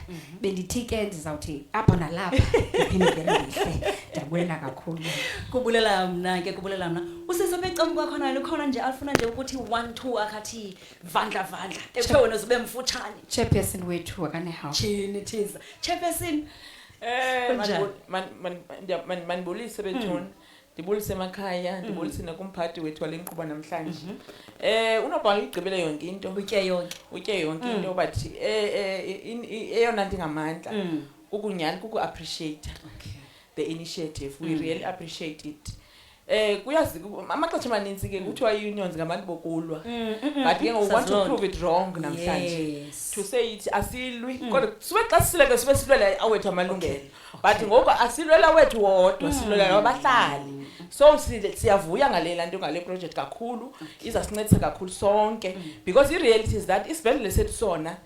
Bendithi ke ndizawuthi apho nalapha iphinde ngihle. Ndiyabulela kakhulu. Kubulela mna ke kubulela mna. Usisebecam kwakhona likhona nje alifuna nje ukuthi 1-2 akathi vandla ekuthe wena zibe mfutshane. Chairperson wethu waKaNehawu. Jini thiza. Chairperson manibulise bethuna ndibulise emakhaya ndibulise nakumphathi wethu walenkqubo namhlanje unobhala igqibele yonke into utye yonke into but eyona ndingamandla ukunyani kuku-appreciate the initiative we really appreciate it kuyazi amaxesha amaninzi ke kuthiwa i-unions ngabantu bokulwa but ke ngoku want to prove it wrong namhlanje to say it asilwi kodwa sibe xa sisileke sibe silwela awethu amalungelo but ngoku asilwela wethu wodwa silwela abahlali so siyavuya ngale nto ngale project kakhulu izasincedisa kakhulu sonke because i-reality is that isibhedlele sethu sona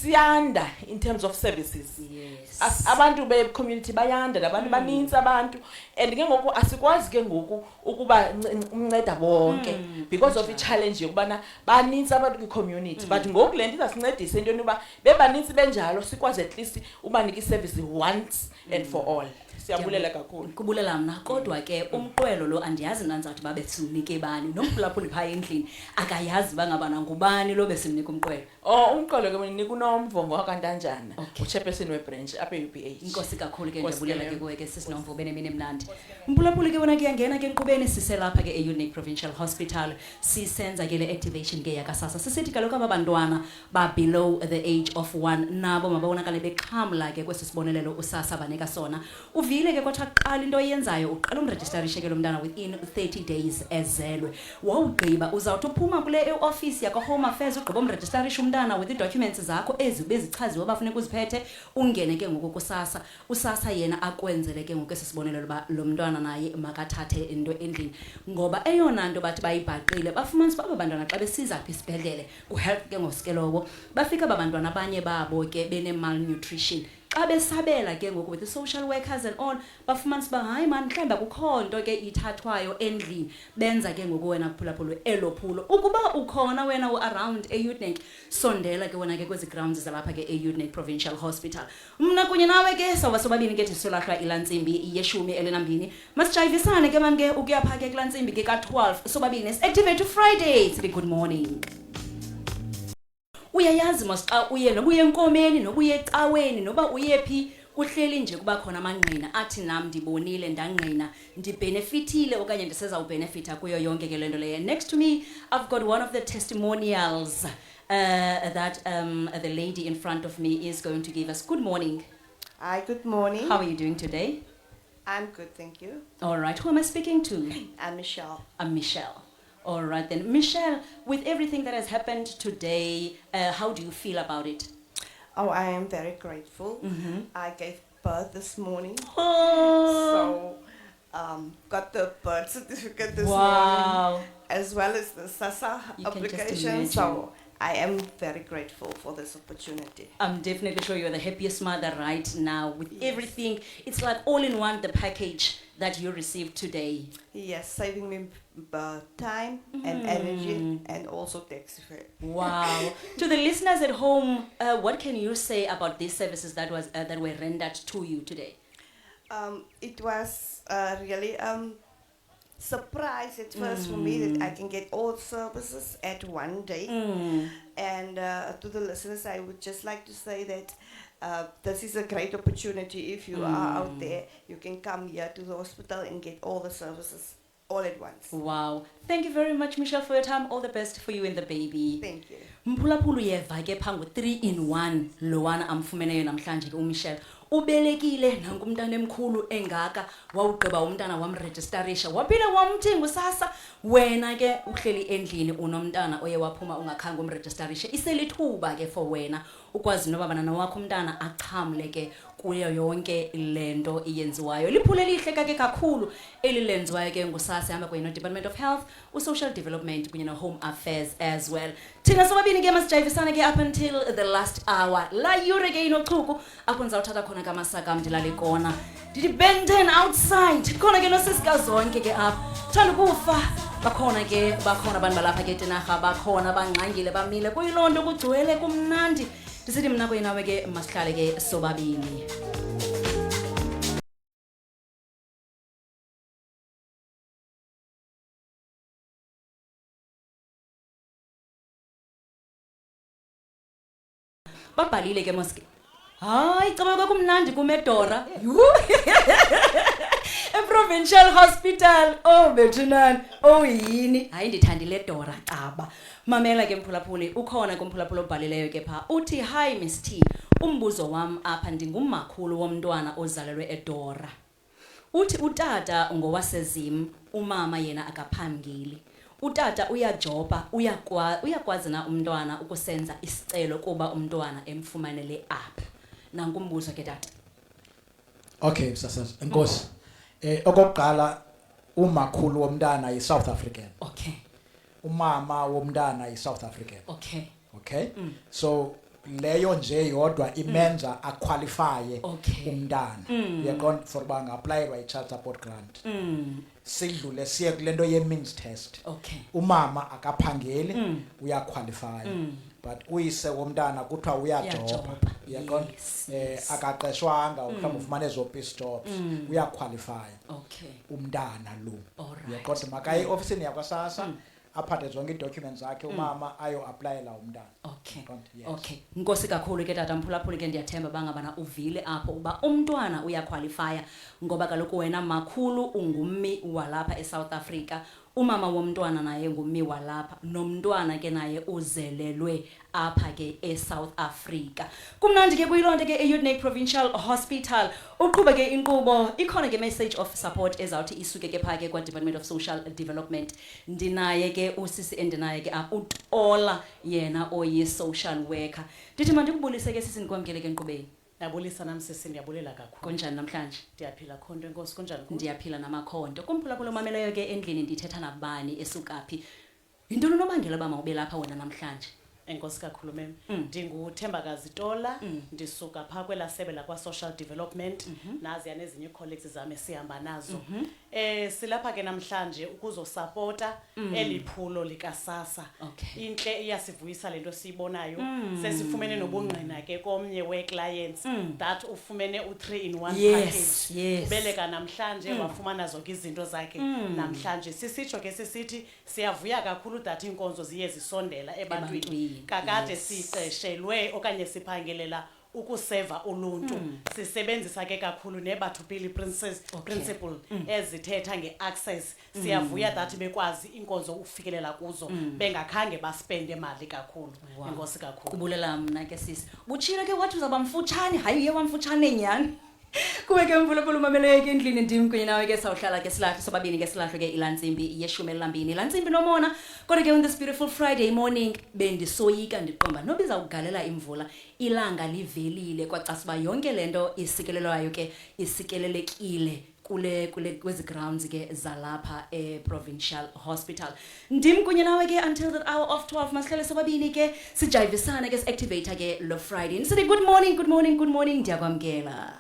siyanda in terms of services. Abantu be-community bayanda nabantu baninzi abantu and ke ngoku asikwazi ke ngoku ukuba umnceda bonke because of i-challenge yokubana baninzi abantu kwi-community but ngoku le nto izasincedisa into yokuba bebaninzi benjalo sikwazi at least ubanika i-service once and for all. siyabulela kakhulu. kubulela mna kodwa ke umqwelo lo andiyazi nanzathi babe simnike bani nomphulaphuli phaa endlini akayazi bangabana ngubani lo besimnika umqwelo. Umqolo ke ninika uNomvombo wakantanjana uchairperson webranch apha eUPH. Inkosi kakhulu ke Nkosi ndiyabulela ke ke kuwe ke sisinomvu benemini emnandi. Umphulaphuli ke wona ke yangena ke enkqubeni siselapha ke eUitenhage Provincial Hospital sisenza ke le activation ke yakasasa sisithi kaloku aba bantwana ba below the age of 1 nabo mababonakale beqhamla ke kwesisibonelelo uSASSA banika sona. Uvile ke kwathi aqala into oyenzayo uqala umregisterishe ke lo mntana within 30 days ezelwe. Wawugqiba uzawuthi uphuma kule office yakwa Home Affairs ugqiba umregisterisha umntana with the documents zakho ezube zichaziwe abafuneka uziphethe ungene ke ngoku kuSASSA. uSASSA yena akwenzele ke ngoku esisibonelelo ba lo mntwana naye makathathe into endlini ngoba eyona nto bathi bayibhaqile bafumanisa aba bantwana xa besiza phi isibhedlele ku-health ke ngosikelowo bafika aba bantwana abanye babo ke bene-malnutrition xa besabela ke ngoku with the social workers and all bafumanisa uba hayi mani mhlawumbi akukho nto ke ithathwayo endlini benza ke ngoku wena phulaphula elo phulo ukuba ukhona wena u-around eUitenhage sondela ke wena ke kwezi grounds zalapha ke eUitenhage Provincial Hospital. Mna kunye nawe ke sawuba sobabini ke sisolahlwa ilantsimbi yeshumi elinambini masijayivisane ke mani ke ukuya phaa ke kulaa ntsimbi ke ka-12 sobabini si-activate Friday sithi good morning. Uyayazi masixa uye noba uye enkomeni noba uye ecaweni noba uye phi kuhleli nje kuba khona amanqina athi nam ndibonile ndangqina ndibhenefithile okanye ndisezawubhenefitha kuyo yonke ke le nto leyo. Next to me I've got one of the testimonials that the lady in front of me is going to give us. Good morning. Hi, good morning. How are you doing today? I'm good, thank you. All right, who am I speaking to? I'm Michelle. I'm Michelle. All right then, Michelle, with everything that has happened today, how do you feel about it? Oh, I am very grateful. I gave birth this morning. Oh, So, got the birth certificate this wow. morning, as well as the SASSA You can just application. imagine. So, I am very grateful for this opportunity. I'm definitely sure you're the happiest mother right now with Yes. everything. It's like all in one, the package that you received today. Yes, saving me time and energy, and also tax free. Wow. To the listeners at home, what can you say about these services that were rendered to you today? It was really surprise at first for me that I can get all services at one day. And to the listeners, I would just like to say that this is a great opportunity. If you are out there, you can come here to the hospital and get all the services all at once. Wow. Thank you very much, Michelle, for your time. All the best for you and the baby. Thank you. Mphulaphulu yeva ke phango 3-in-1 lowana amfumeneyo namhlanje ke uMichelle. Ubelekile nangu umntana emkhulu engaka wawugqiba umntana wamregisterisha waphinde wamthi nguSASSA wena ke uhleli endlini unomntana oye waphuma ungakhange umregisterishe iselithuba ke for wena ukwazi noba bana wakho umntana achamle ke kuyo yonke lento iyenziwayo. Liphule lihle ke kakhulu elilenziwayo ke nguSASSA ehamba kunye no Department of Health, Social Development kunye no Home Affairs as well. Thina sobabini ke masijayivisane ke up until the last hour. La yure ke inochuku apho ndizawuthatha khona kamasaka mndilale kona. Ndithi Ben 10 outside. Khona ke nosisika zonke ke apha. Thanda ukufa. Bakhona abantu balapha ke eTinarha bakhona bangqangile bamile kuyilonto kugcwele kumnandi. Ndisithi mna kuyinawe ke masihlale ke sobabini. Babhalile ke moske. Hayi cabanga kumnandi kuMedora. Provincial Hospital. Oh Bethunan. Oh yini. Hayi ndithandile Dora caba. Mamela ke mphulaphuli ukhona kumphulaphuli obhalileyo ke pha. Uthi hi Miss T. Umbuzo wam apha ndingumakhulu womntwana ozalelwe eDora. Uthi utata ngowasezim, umama yena akaphangeli. Utata uyajoba, uyakwazi na umntwana ukusenza isicelo kuba umntwana emfumanele apha. Nanku umbuzo ke tata. Okay, sasazi. Enkosi. Okokuqala umakhulu womntana yiSouth African. Okay. Umama womntana yiSouth African. Okay. Okay? So leyo nje yodwa imenza aqualify Okay. umntana. Uyaqonda for banga apply by child support grant. Sidlule siye kulento ye means test. Okay. Umama akaphangeli uyaqualify. but uyise womntana kuthiwa uyajoba Uyajoba, uyaqonda yes. akaqeshwanga mhlawumbe ufumane ezo piece jobs uyaqualify Okay. umntana lo Alright. uyaqonda makaye ofisini yakwaSASSA aphathe zonke ii-documents zakhe umama ayo-aplayela umntana Okay. Yes. Okay. Nkosi kakhulu ke tata mphulaphuli ke ndiyathemba bangabana uvile apho uba umntwana uyaqualifya ngoba kaloku wena makhulu ungummi walapha eSouth Africa. Umama womntwana naye ngummi walapha nomntwana ke naye uzelelwe apha ke eSouth Africa. Kumnandi ke kuyilonto ke eUitenhage Provincial Hospital. Uqhubeke ke inkqubo ikhona ke message of support ezawuthi isuke ke phake kwa Department of Social Development. Ndinaye ke usisi endinaye ke uTola yena oyi social worker. Ndithi mandikubulise ke sisi ndikwamkele ke enkqubeni. Ndiyabulisa nami sisi ndiyabulela kakhulu. Kunjani namhlanje? Ndiyaphila khonto enkosi kunjani kuwe? Ndiyaphila namakhonto. Kumphulaphula omameleyo ke endlini ndithetha nabani esukaphi. Yintoni unobangela uba mawube lapha wena namhlanje? Enkosi kakhulu mem. NdinguThembakazi Tola, ndisuka pha kwela sebe lakwa social development, nazi yanezinye colleagues zami sihamba nazo. Silapha ke namhlanje ukuzosupporta eliphulo lika SASSA. Okay. Inhle iyasivuyisa lento siyibonayo. Sesifumene nobungqina ke komnye we clients that ufumene u3-in-1 Yes, package. yes. Ubeleka namhlanje wafumana zonke izinto zakhe namhlanje. Sisitsho ke sisithi siyavuya kakhulu that inkonzo ziye zisondela ebantwini. Ebantwini, Kakade yes. siqeshelwe okanye siphangelela ukuseva uluntu. Sisebenzisa ke kakhulu nebathupili principle ezithetha ngeaccess. Siyavuya that bekwazi inkonzo ukufikelela kuzo bengakhange baspende imali kakhulu. Enkosi kakhulu. Kubulela mna ke sisi. Butshilo ke wathi uzaba mfutshane, hayi uye wamfutshane nyani. Kube ke mphulaphula umameleyo ke endlini ndim kunye nawe ke sawuhlala ke silahlo sobabini ke silahlo ke ilantsimbi ye12 ilantsimbi nomona kodwa ke on this beautiful Friday morning bendisoyika ndiqomba noba izawugalela imvula ilanga livelile kwacasuba yonke lento isikelelwayo ke isikelelekile kwezi grounds ke zalapha Provincial Hospital. Ndim kunye nawe ke until that hour of 12 masihlale sobabini ke sijivisane ke siactivate ke lo Friday. Nsithi good morning ndiyakwamkela.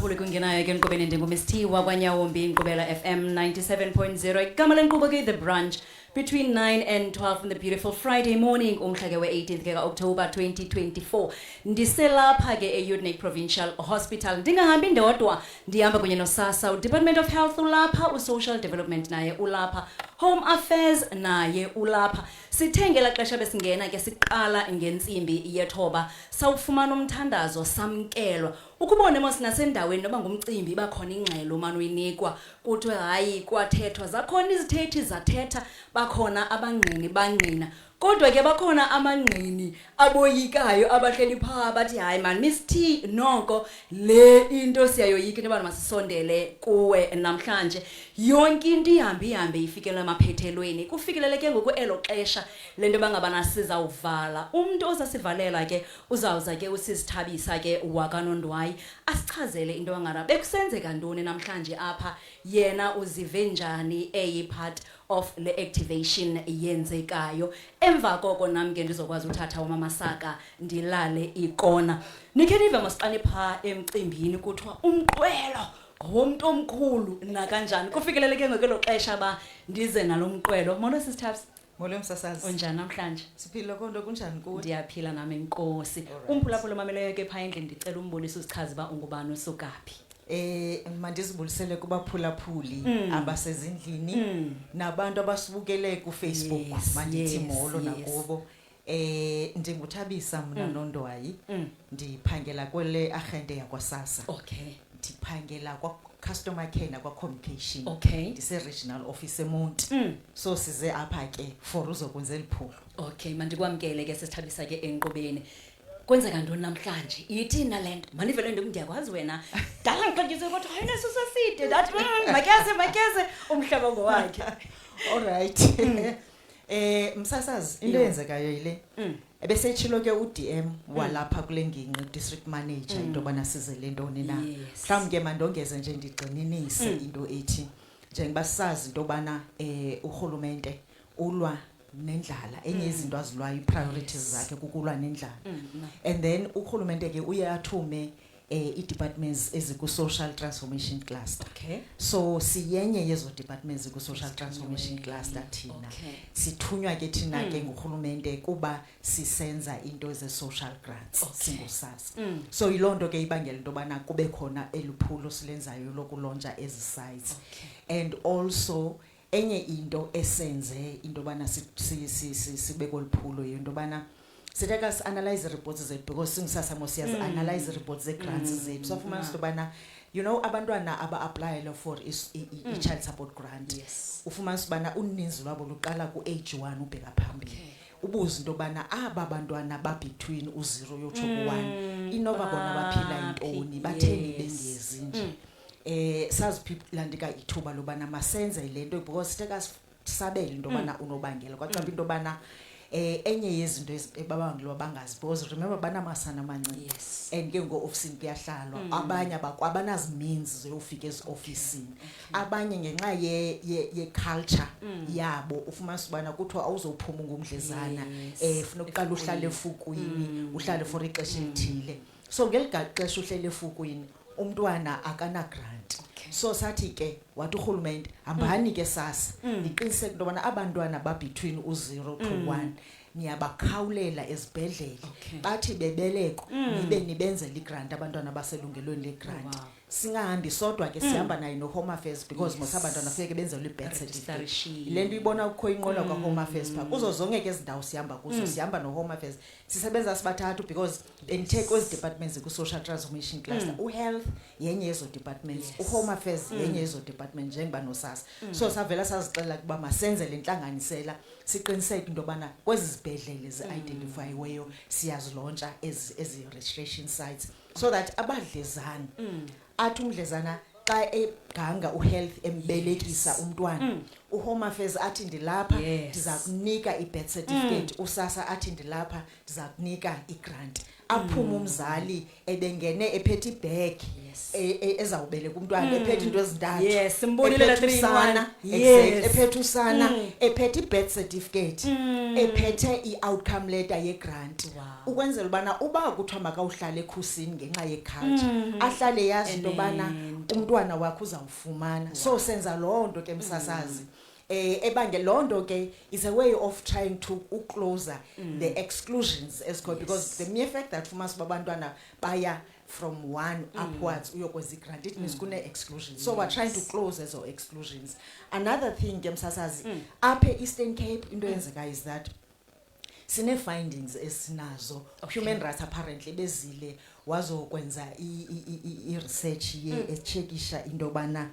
Phule kungenayo ke enkqubeni ndingumSthiwa kwaNyawombi inkqubela FM 97.0 igama lenkqubo ke the branch between 9 and 12 on the beautiful Friday morning umhla ke we-18th ke October 2024 ndiselapha ke eUitenhage Provincial Hospital ndingahambi ndodwa ndihamba kunye noSASSA Department of Health ulapha uSocial Development naye ulapha Home Affairs naye ulapha sithengela xesha besingena ke siqala ngentsimbi yethoba sawufumana umthandazo samkelwa ukubone mos nasendaweni noba ngumcimbi bakhona ingxelo manoyinikwa kuthiwe hayi kwathethwa zakhona izithethi zathetha bakhona abangqini bangqina kodwa ke bakhona amangqini aboyikayo abahleli phaa bathi hayi man Miss T noko le into siyayoyika into bana masisondele kuwe namhlanje yonke into ihambe ifikele emaphethelweni kufikeleleke ngoku elo xesha lento bangabana sizawuvala umuntu osasivalela ke uzawuza ke usisithabisa ke wakanondwayi asichazele into angara bekusenzeka ntoni namhlanje apha yena uzive njani part of le activation yenzekayo emva koko nami ke ndizokwazi uthatha umama Saka ndilale ikona nikhe nive masiqane pha emcimbini kuthiwa umqwelo ngomuntu omkhulu nakanjani kufikeleleke ngokelo xesha ba ndize nalomqwelo molo sisithabs Molo msasazi. Unjani namhlanje? Siphila konto kunjani kuwe? Ndiyaphila nami inkosi. Umphulaphula mameleyo ke pha endlini ndicela umbonise usichaze ba ungubani usukaphi. Mandizibulisele kubaphulaphuli abasezindlini nabantu abasibukele ku Facebook mandithi molo nakubo. Ndinguthabisa mna Nondwayi. Ndiphangela kwele agente yakwa SASSA. Okay. Ndiphangela kwa customer care na kwa communication. Okay. Ndise regional office eMonti. So size apha ke for uzokwenza eliphulo. Okay, mandikwamkele ke sesithabisa ke enqobeni. Kwenzeka ntoni namhlanje? Ithina lento. Manivele ndiyakwazi wena. Dala ngixakise kodwa hayina sisaside. That makeze umhlaba ngowakhe. All right. Msasazi into eyenzekayo yile. ebesechilo ke uDM walapha kule ngingqi district manager into bana size lentoni na Yes. mhlawumbe ke mandongeze nje ndigcininise into ethi njengoba sazi into bana urhulumente ulwa nendlala enye izinto azilwayo priorities zakhe kukulwa nendlala and then urhulumente ke uye athume i-departments eziku-social transformation cluster. Okay. So siyenye yezo departments eziku-social transformation cluster thina. Okay. Sithunywa ke thina ke ngurhulumente kuba sisenza into ze-social grants singu-SASSA. So yiloo nto ke ibangela into yobana kube khona eliphulo silenzayo lokulontsha ezi sites. And also enye into esenze into yobana sibe koliphulo into yobana siteka analyze reports zethu because singu-SASSA mosiyazi analyze reports ze-grants zethu so fumanisa into yobana you know abantwana aba-aplayela for i-child support grant ufumanisa ubana uninzi lwabo luqala ku-age 1 ubheka phambili ubuza into yobana aba bantwana babetween u-0 yotsho ku-1 inoba bona baphila intoni batheni bengezi nje sazilandika ithuba lobana masenze le nto because siteka sabele into yobana unobangela kwacaba into yobana enye yezinto ebabangilwa bangazi because remember banamasana amancinci and ke ngo-ofisini kuyahlalwa abanye abanazimeans zeyofika ezi-ofisini abanye ngenxa ye-culture yabo ufumanisa ubana kuthiwa awuzophuma ngumdlezana funa ukuqala uhlale efukwini uhlale for ixesha elithile so ngeli xesha uhlele efukwini umntwana akana-grant so sathi ke wathi urhulumente hambani ke SASSA niqiniseke into yobana abantwana babetween u-0 to 1 niyabakhawulela ezibhedlele bathi bebeleko nibe nibenzela igrant abantwana baselungelweni legrant singahambi sodwa ke sihamba nayo no-Home Affairs because most abantwana fike benzelwe i-birth certificate le nto ibona kukho inqola kwa-Home Affairs phaa kuzo zonke ke ezi ndawo sihamba kuzo sihamba no-Home Affairs sisebenza sibathathu because bendithe kwezi departments ku-social transformation cluster uhealth yenye yezo departments uHome Affairs yenye yezo departments njengoba no-SASSA so savela sazixelela ukuba masenze le ntlanganisela siqiniseke into yobana kwezi zibhedlele zi-identifyiweyo siyazilontsha ezi registration sites so that abadlezana athi umdlezana xa eganga uhealth embelekisa umntwana uHome Affairs athi ndilapha ndiza kunika i-birth certificate uSASSA athi ndilapha ndiza kunika i-grant aphume umzali ebengene ephethe ibag ezawubeleka umntwana ephethe into ezintathu simbonile la 3 ephethe usana ephethe i-birth certificate ephethe i-outcome letter ye-grant ukwenzela ubana uba kuthiwa makawuhlala ekhusini ngenxa ye-culture ahlale yazi into yobana umntwana wakhe uzawufumana so senza loo nto ke msasazi ebangela loo nto ke is a way of trying to close the exclusions ezikhoyo because the mere fact that fumanisa uba abantwana baya from 1 upwards uyokwenza i-grant it means kune-exclusions so we're trying to close ezo exclusions. Another thing ke msasazi apha e-Eastern Cape into eyenzekayo is that sine-findings esinazo human rights apparently bezile wazokwenza i-research echekisha into yobana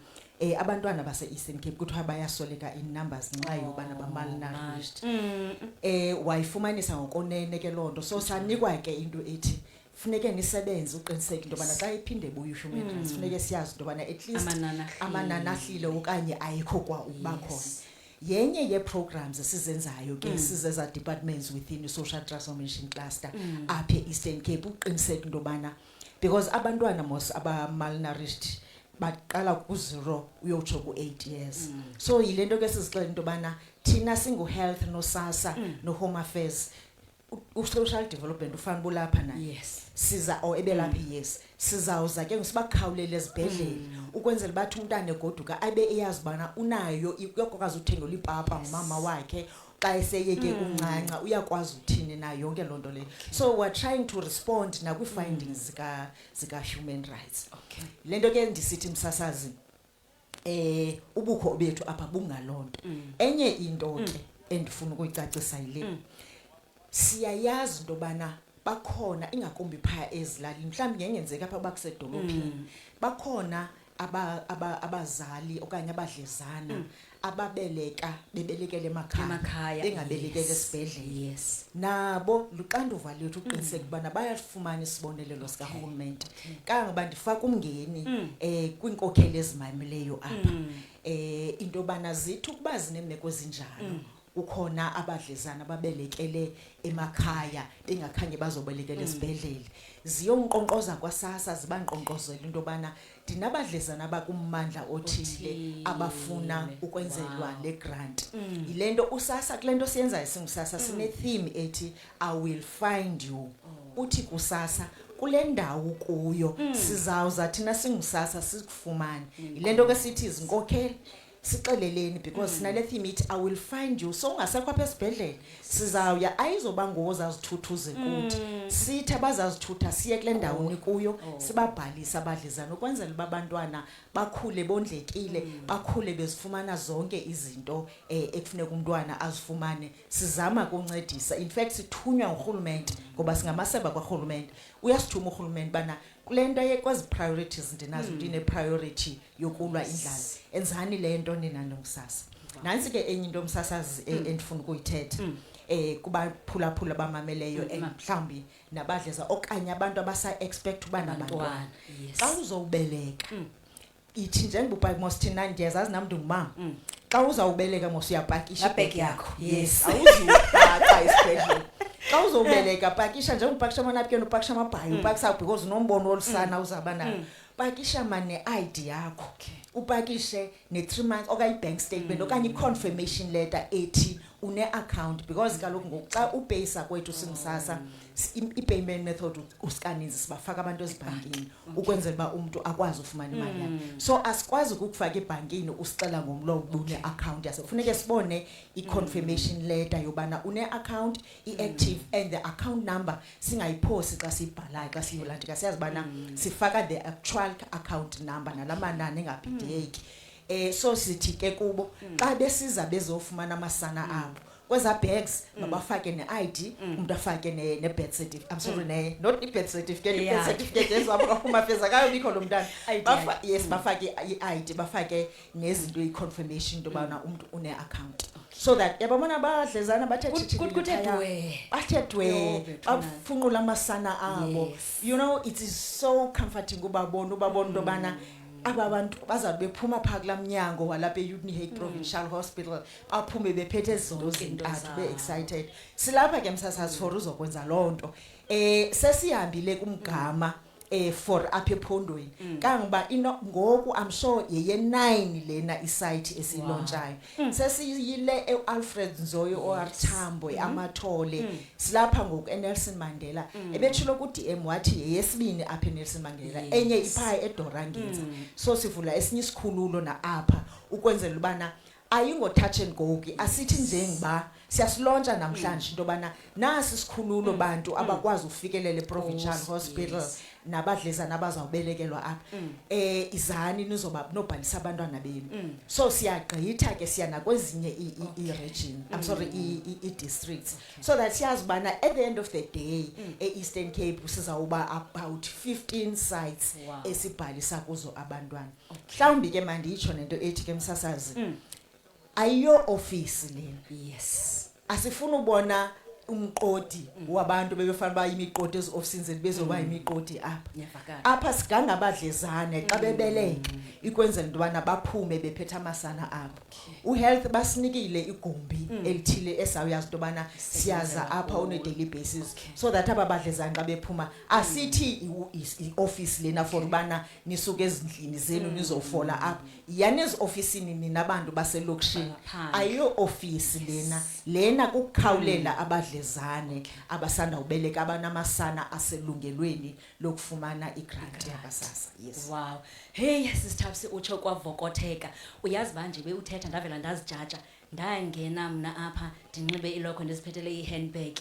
abantwana base-Eastern Cape kuthiwa bayasoleka in numbers ngenxa yobana ba-malnourished wayifumanisa ngokonene ke loo nto so sanikwa ke into ethi funeke nisebenze uqiniseke into yobana xa iphinde buye i-human rights funeke siyazi into yobana at least amanani ahlile okanye ayikho kwa ukuba khona yenye ye-programs esizenzayo ke sizeza departments within i-social transformation cluster apha e-Eastern Cape uqiniseke into yobana because abantwana mos aba-malnourished baqala ku-0 uyotsho ku-8 years so yile nto ke sizixela into yobana thina singu-health no-SASSA no-Home Affairs u-social development ufana bulapha naye siza ebelapha sizawuza ke sibakhawulele ezibhedlele ukwenzela bathi umntana egoduka abe eyazi ubana unayo uyakwazi uthengela ipapa ngumama wakhe xa eseyeke uncanca uyakwazi uthini nayo yonke loo nto leyo so we're trying to respond nakwi-findings zika-human rights le nto ke ndisithi msasazi ubukho bethu apha bungaloo nto enye into ke endifuna ukuyicacisa yile siyayazi into yobana bakhona ingakumbi phaa ezilalini mhlawumbi ngengenzeka apha bakusedolophini bakhona abazali okanye abadlezana bebelekele emakhaya bengabelekele esibhedlele nabo luxanduva lethu uqiniseka ubana bayafumana isibonelelo sikarhulumente kangoba ndifaka umngeni kwiinkokheli ezimamileyo apha into yobana zithi ukuba zineemeko ezinjalo kukhona abadlezana babelekele emakhaya bengakhange bazobelekela esibhedlele ziyonqonqoza kwaSASSA zibanqonqozela into bana dinabadlezana bakummandla othile abafuna ukwenzelwa le grant yilento uSASSA kulento siyenza isinguSASSA sine theme ethi I will find you uthi kuSASSA kule ndawo kuyo sizawuza thina singuSASSA sikufumane yilento ke sithi izinkokheli sixeleleni because sinale theme ithi I will find you so ungasekho apha esibhedlele sizawuya ayizoba ngoza zithuthuze kuthi sithi abazazithutha siye kule ndawo kuyo sibabhalisa abadlezana ukwenzela babantwana bakhule bondlekile bakhule bezifumana zonke izinto ekufuneka umntwana azifumane sizama ukuncedisa in fact sithunywa ngurhulumente ngoba singamaseba kwaRhulumente uyasithuma urhulumente bana kulento yekwezi priorities ndinazo ndine priority yokulwa indlala enzani le nto nina noSASSA nansi ke enye into umsasazi endifuna ukuyithetha kuba phulaphula bamameleyo mhlawumbi nabadleza okanye abantu abasa expect uba nabantwana xa uzowubeleka ithi njengoba mosithina ndiyazazi nami ndingumama xa uzawubeleka mos uyapakisha ibag yakho yes awuzupaka esibhedlele xa uzobeleka pakisha njengopakisha amanapukeni upakisha amabhayi upakisa because unombono olusana uzaba nayo pakisha mane ID yakho upakishe ne 3 months okanye bank statement okanye confirmation letter ethi une account because kaloku ngoxa upayisa kwethu singuSASSA i-payment method usikaninzi sibafaka abantu ezibhankini ukwenzela ba umuntu akwazi ufumana imali yakhe so asikwazi ukufaka ebhankini usicela ngomlomo une account yase kufuneka sibone i-confirmation letter yobana une account i-active and the account number singayiphosi xa sibhalayo xa siyolandika siyazibana sifaka the actual account number nalamanani engabhideki so sithi ke kubo xa besiza bezofumana amasana abo kweza bags mabafake ne-ID umuntu afake ne-birth certificate I'm sorry not i-birth certificate i-birth certificate ezabo kaphuma feza kayo bikho lo mntana yes bafake i-ID bafake nezinto i-confirmation into bana umuntu une account so that yababona abadlezana bathe bathethwe bafunqula amasana abo you know it is so comforting ubabona into bana ababantu bazabe bephuma phaka lamnyango walapha eUitenhage Provincial Hospital baphume bephethe zonke izinto be excited silapha ke msasazi for uzokwenza lonto sesihambile kumgama for apha ephondweni kangoba ngoku I'm sure yeye 9 lena isite esilontshayo sesiyile eAlfred Nzoyo oArthambo eAmathole silapha ngoku eNelson Mandela ebetshilo ku DM wathi yeyesibini apha eNelson Mandela enye iphaya eDorangiza so sivula esinye isikhululo na apha ukwenzela ubana ayingo touch and go ke asithi njengoba siyasilontsha namhlanje into bana nasi sikhululo bantu abakwazi ufikelele provincial hospital nabadlezana abazawubelekelwa apha izani nizoba nobhalisa abantwana benu so siyagqitha ke siya nakwezinye i-region I'm sorry i-districts so that siyazi bana at the end of the day eEastern Cape sizawuba about 15 sites esibhalisa kuzo abantwana mhlawumbi ke manditsho nento ethi ke msasazi ayo office lena yes asifuna ubona umqodi wabantu bebefana bayimiqodi ezioffices bezoba imiqodi apha siganga abadlezane xa bebeleka ikwenzela into bana baphume bephethe amasana abo uhealth basinikile igumbi elithile esawuyazi into bana siyaza apha on a daily basis so that abadlezane xa bephuma asithi ioffice lena for bana nisuke ezindlini zenu nizofola apha yani eziofficeini nina abantu baselokishini ayo office lena kukhawulela abadlezane abasanda ubeleka abanamasana aselungelweni lokufumana igrant yakwaSASSA yes wow hey sisithapsi utsho kwavokotheka uyazi manje beuthetha ndavela ndazijaja ndangena mna apha ndinxibe ilokho ndiziphethele ihandbag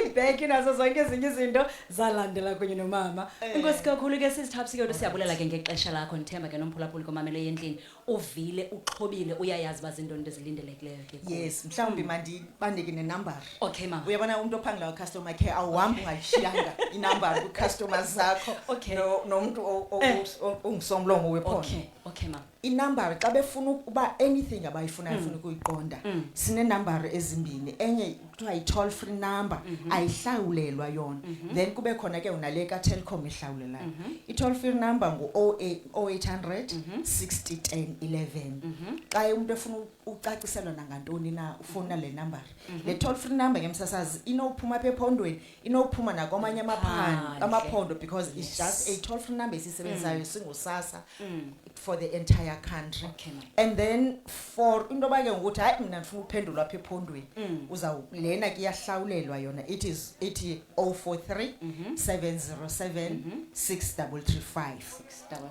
ibag nazo zonke ezinye izinto zalandela kunye nomama inkosi kakhulu ke sisithapsi ke siyabulela ke ngexesha lakho ndithemba ke nomphulaphuli komamele endlini uvile uxhobile uyayazi bazinto ndezilindelekileyo ke yes mhlawumbi mandibandeke nenumber okay mama uyabona umuntu ophangela customer care awuhambi ungayishiyanga inumber ku customers zakho nomuntu ongisomlomo wephondo okay mama inumber xa befuna ukuba anything abayifuna ifuna ukuyiqonda sine number ezimbini enye kuthiwa i-toll free number ayihlawulelwa yona then kube khona ke unale ka Telkom ihlawulelayo i-toll free number ngu 0800 60 10 11 xa umuntu efuna ucaciselwa nangantoni na ufuna le number le toll free number ngemsasazi inophuma apha ephondweni inophuma nakwamanye amaphondo because it's just a toll free number esisebenzayo singu SASSA for the entire country. And then for into ba ke ukuthi hayi mina ngifuna uphendula apha ephondweni uzawulena ke yahlawulelwa yona it is 043 707 6335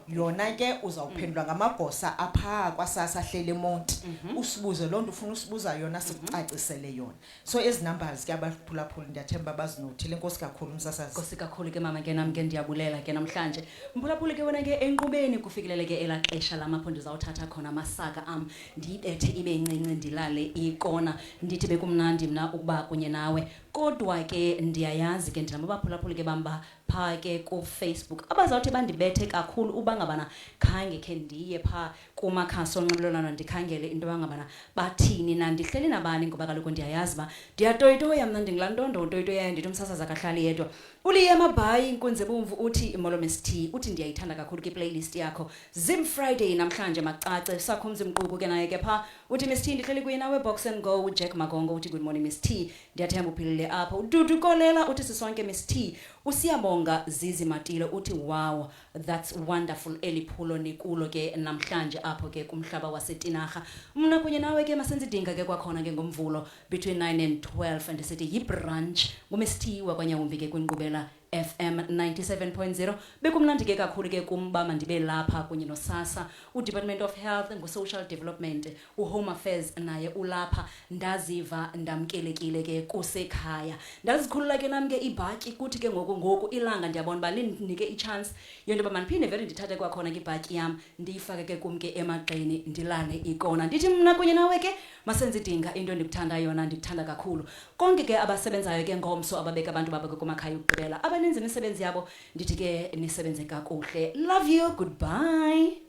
yona ke uzawuphendula ngamagosa apha kwa SASSA hlele eMonti usibuze lonto ufuna usibuza yona sikucacisele yona so ezi numbers ke abaphulaphula ndiyathemba bazinothile inkosi kakhulu umsasazi Nkosi kakhulu ke mama ke nami ke ndiyabulela ke namhlanje mphulaphuli ke wena ke enqubeni kufikelele ke elaxesha lamaphondo zawuthatha khona amasaka am ndibethe ibe ncinci ndilale ikona ndithi bekumnandi mna ukuba kunye nawe kodwa ke ndiyayazi ke ndinabaphulaphuli ke bamba pha ke ku Facebook abazawuthi bandibethe kakhulu uba ngabana khange ke ndiye pha kumakhasi onxibelelwano ndikhangele into bangabana bathini na ndihleli nabani ngoba kaloku ndiyayazi ba ndiyatoyitoya mna ndingilantondo ntoyitoya ndithi umsasaza kahlali yedwa uliye mabhayi inkunzi bomvu uthi Molome St uthi ndiyayithanda kakhulu ke playlist yakho Zim Friday namhlanje macace sakho umzimqubu ke naye ke pha uthi Miss T ndihleli kuye nawe Box and Go Jack Magongo uthi good morning Miss T ndiyathemba uphilile apha ududu kolela uthi sisonke Miss T usiyabonga Zizi Matilo uthi wow that's wonderful eliphulo nikulo ke namhlanje apho ke kumhlaba waseTinarha mna kunye nawe ke masenzidinga ke kwakhona ke ngomvulo between 9 and 12 and sithi yi branch nguMiss T wakwanyawumbi ke kwinkqubela FM 97.0 bekumnandi ke kakhulu ke kumbama ndibe lapha kunye no SASSA uDepartment of Health and Social Development uHome Affairs naye ulapha ndaziva ndamkelekile ke kusekhaya ndazikhulula ke nami ke ibhatyi kuthi ke ngoku ilanga ndiyabona ba linike ichance yonto bamaniphinde vele ndithathe kwakhona ke ibhatyi yam ndiyifake ke kumke emagqeni ndilane ikona ndithi mna kunye nawe ke masenzidinga into ndikuthanda yona ndikuthanda kakhulu konke ke abasebenzayo ke ngomso ababeka abantu babo ke kumakhaya ukugqibela abaninzi imisebenzi yabo ndithi ke nisebenze kakuhle love you goodbye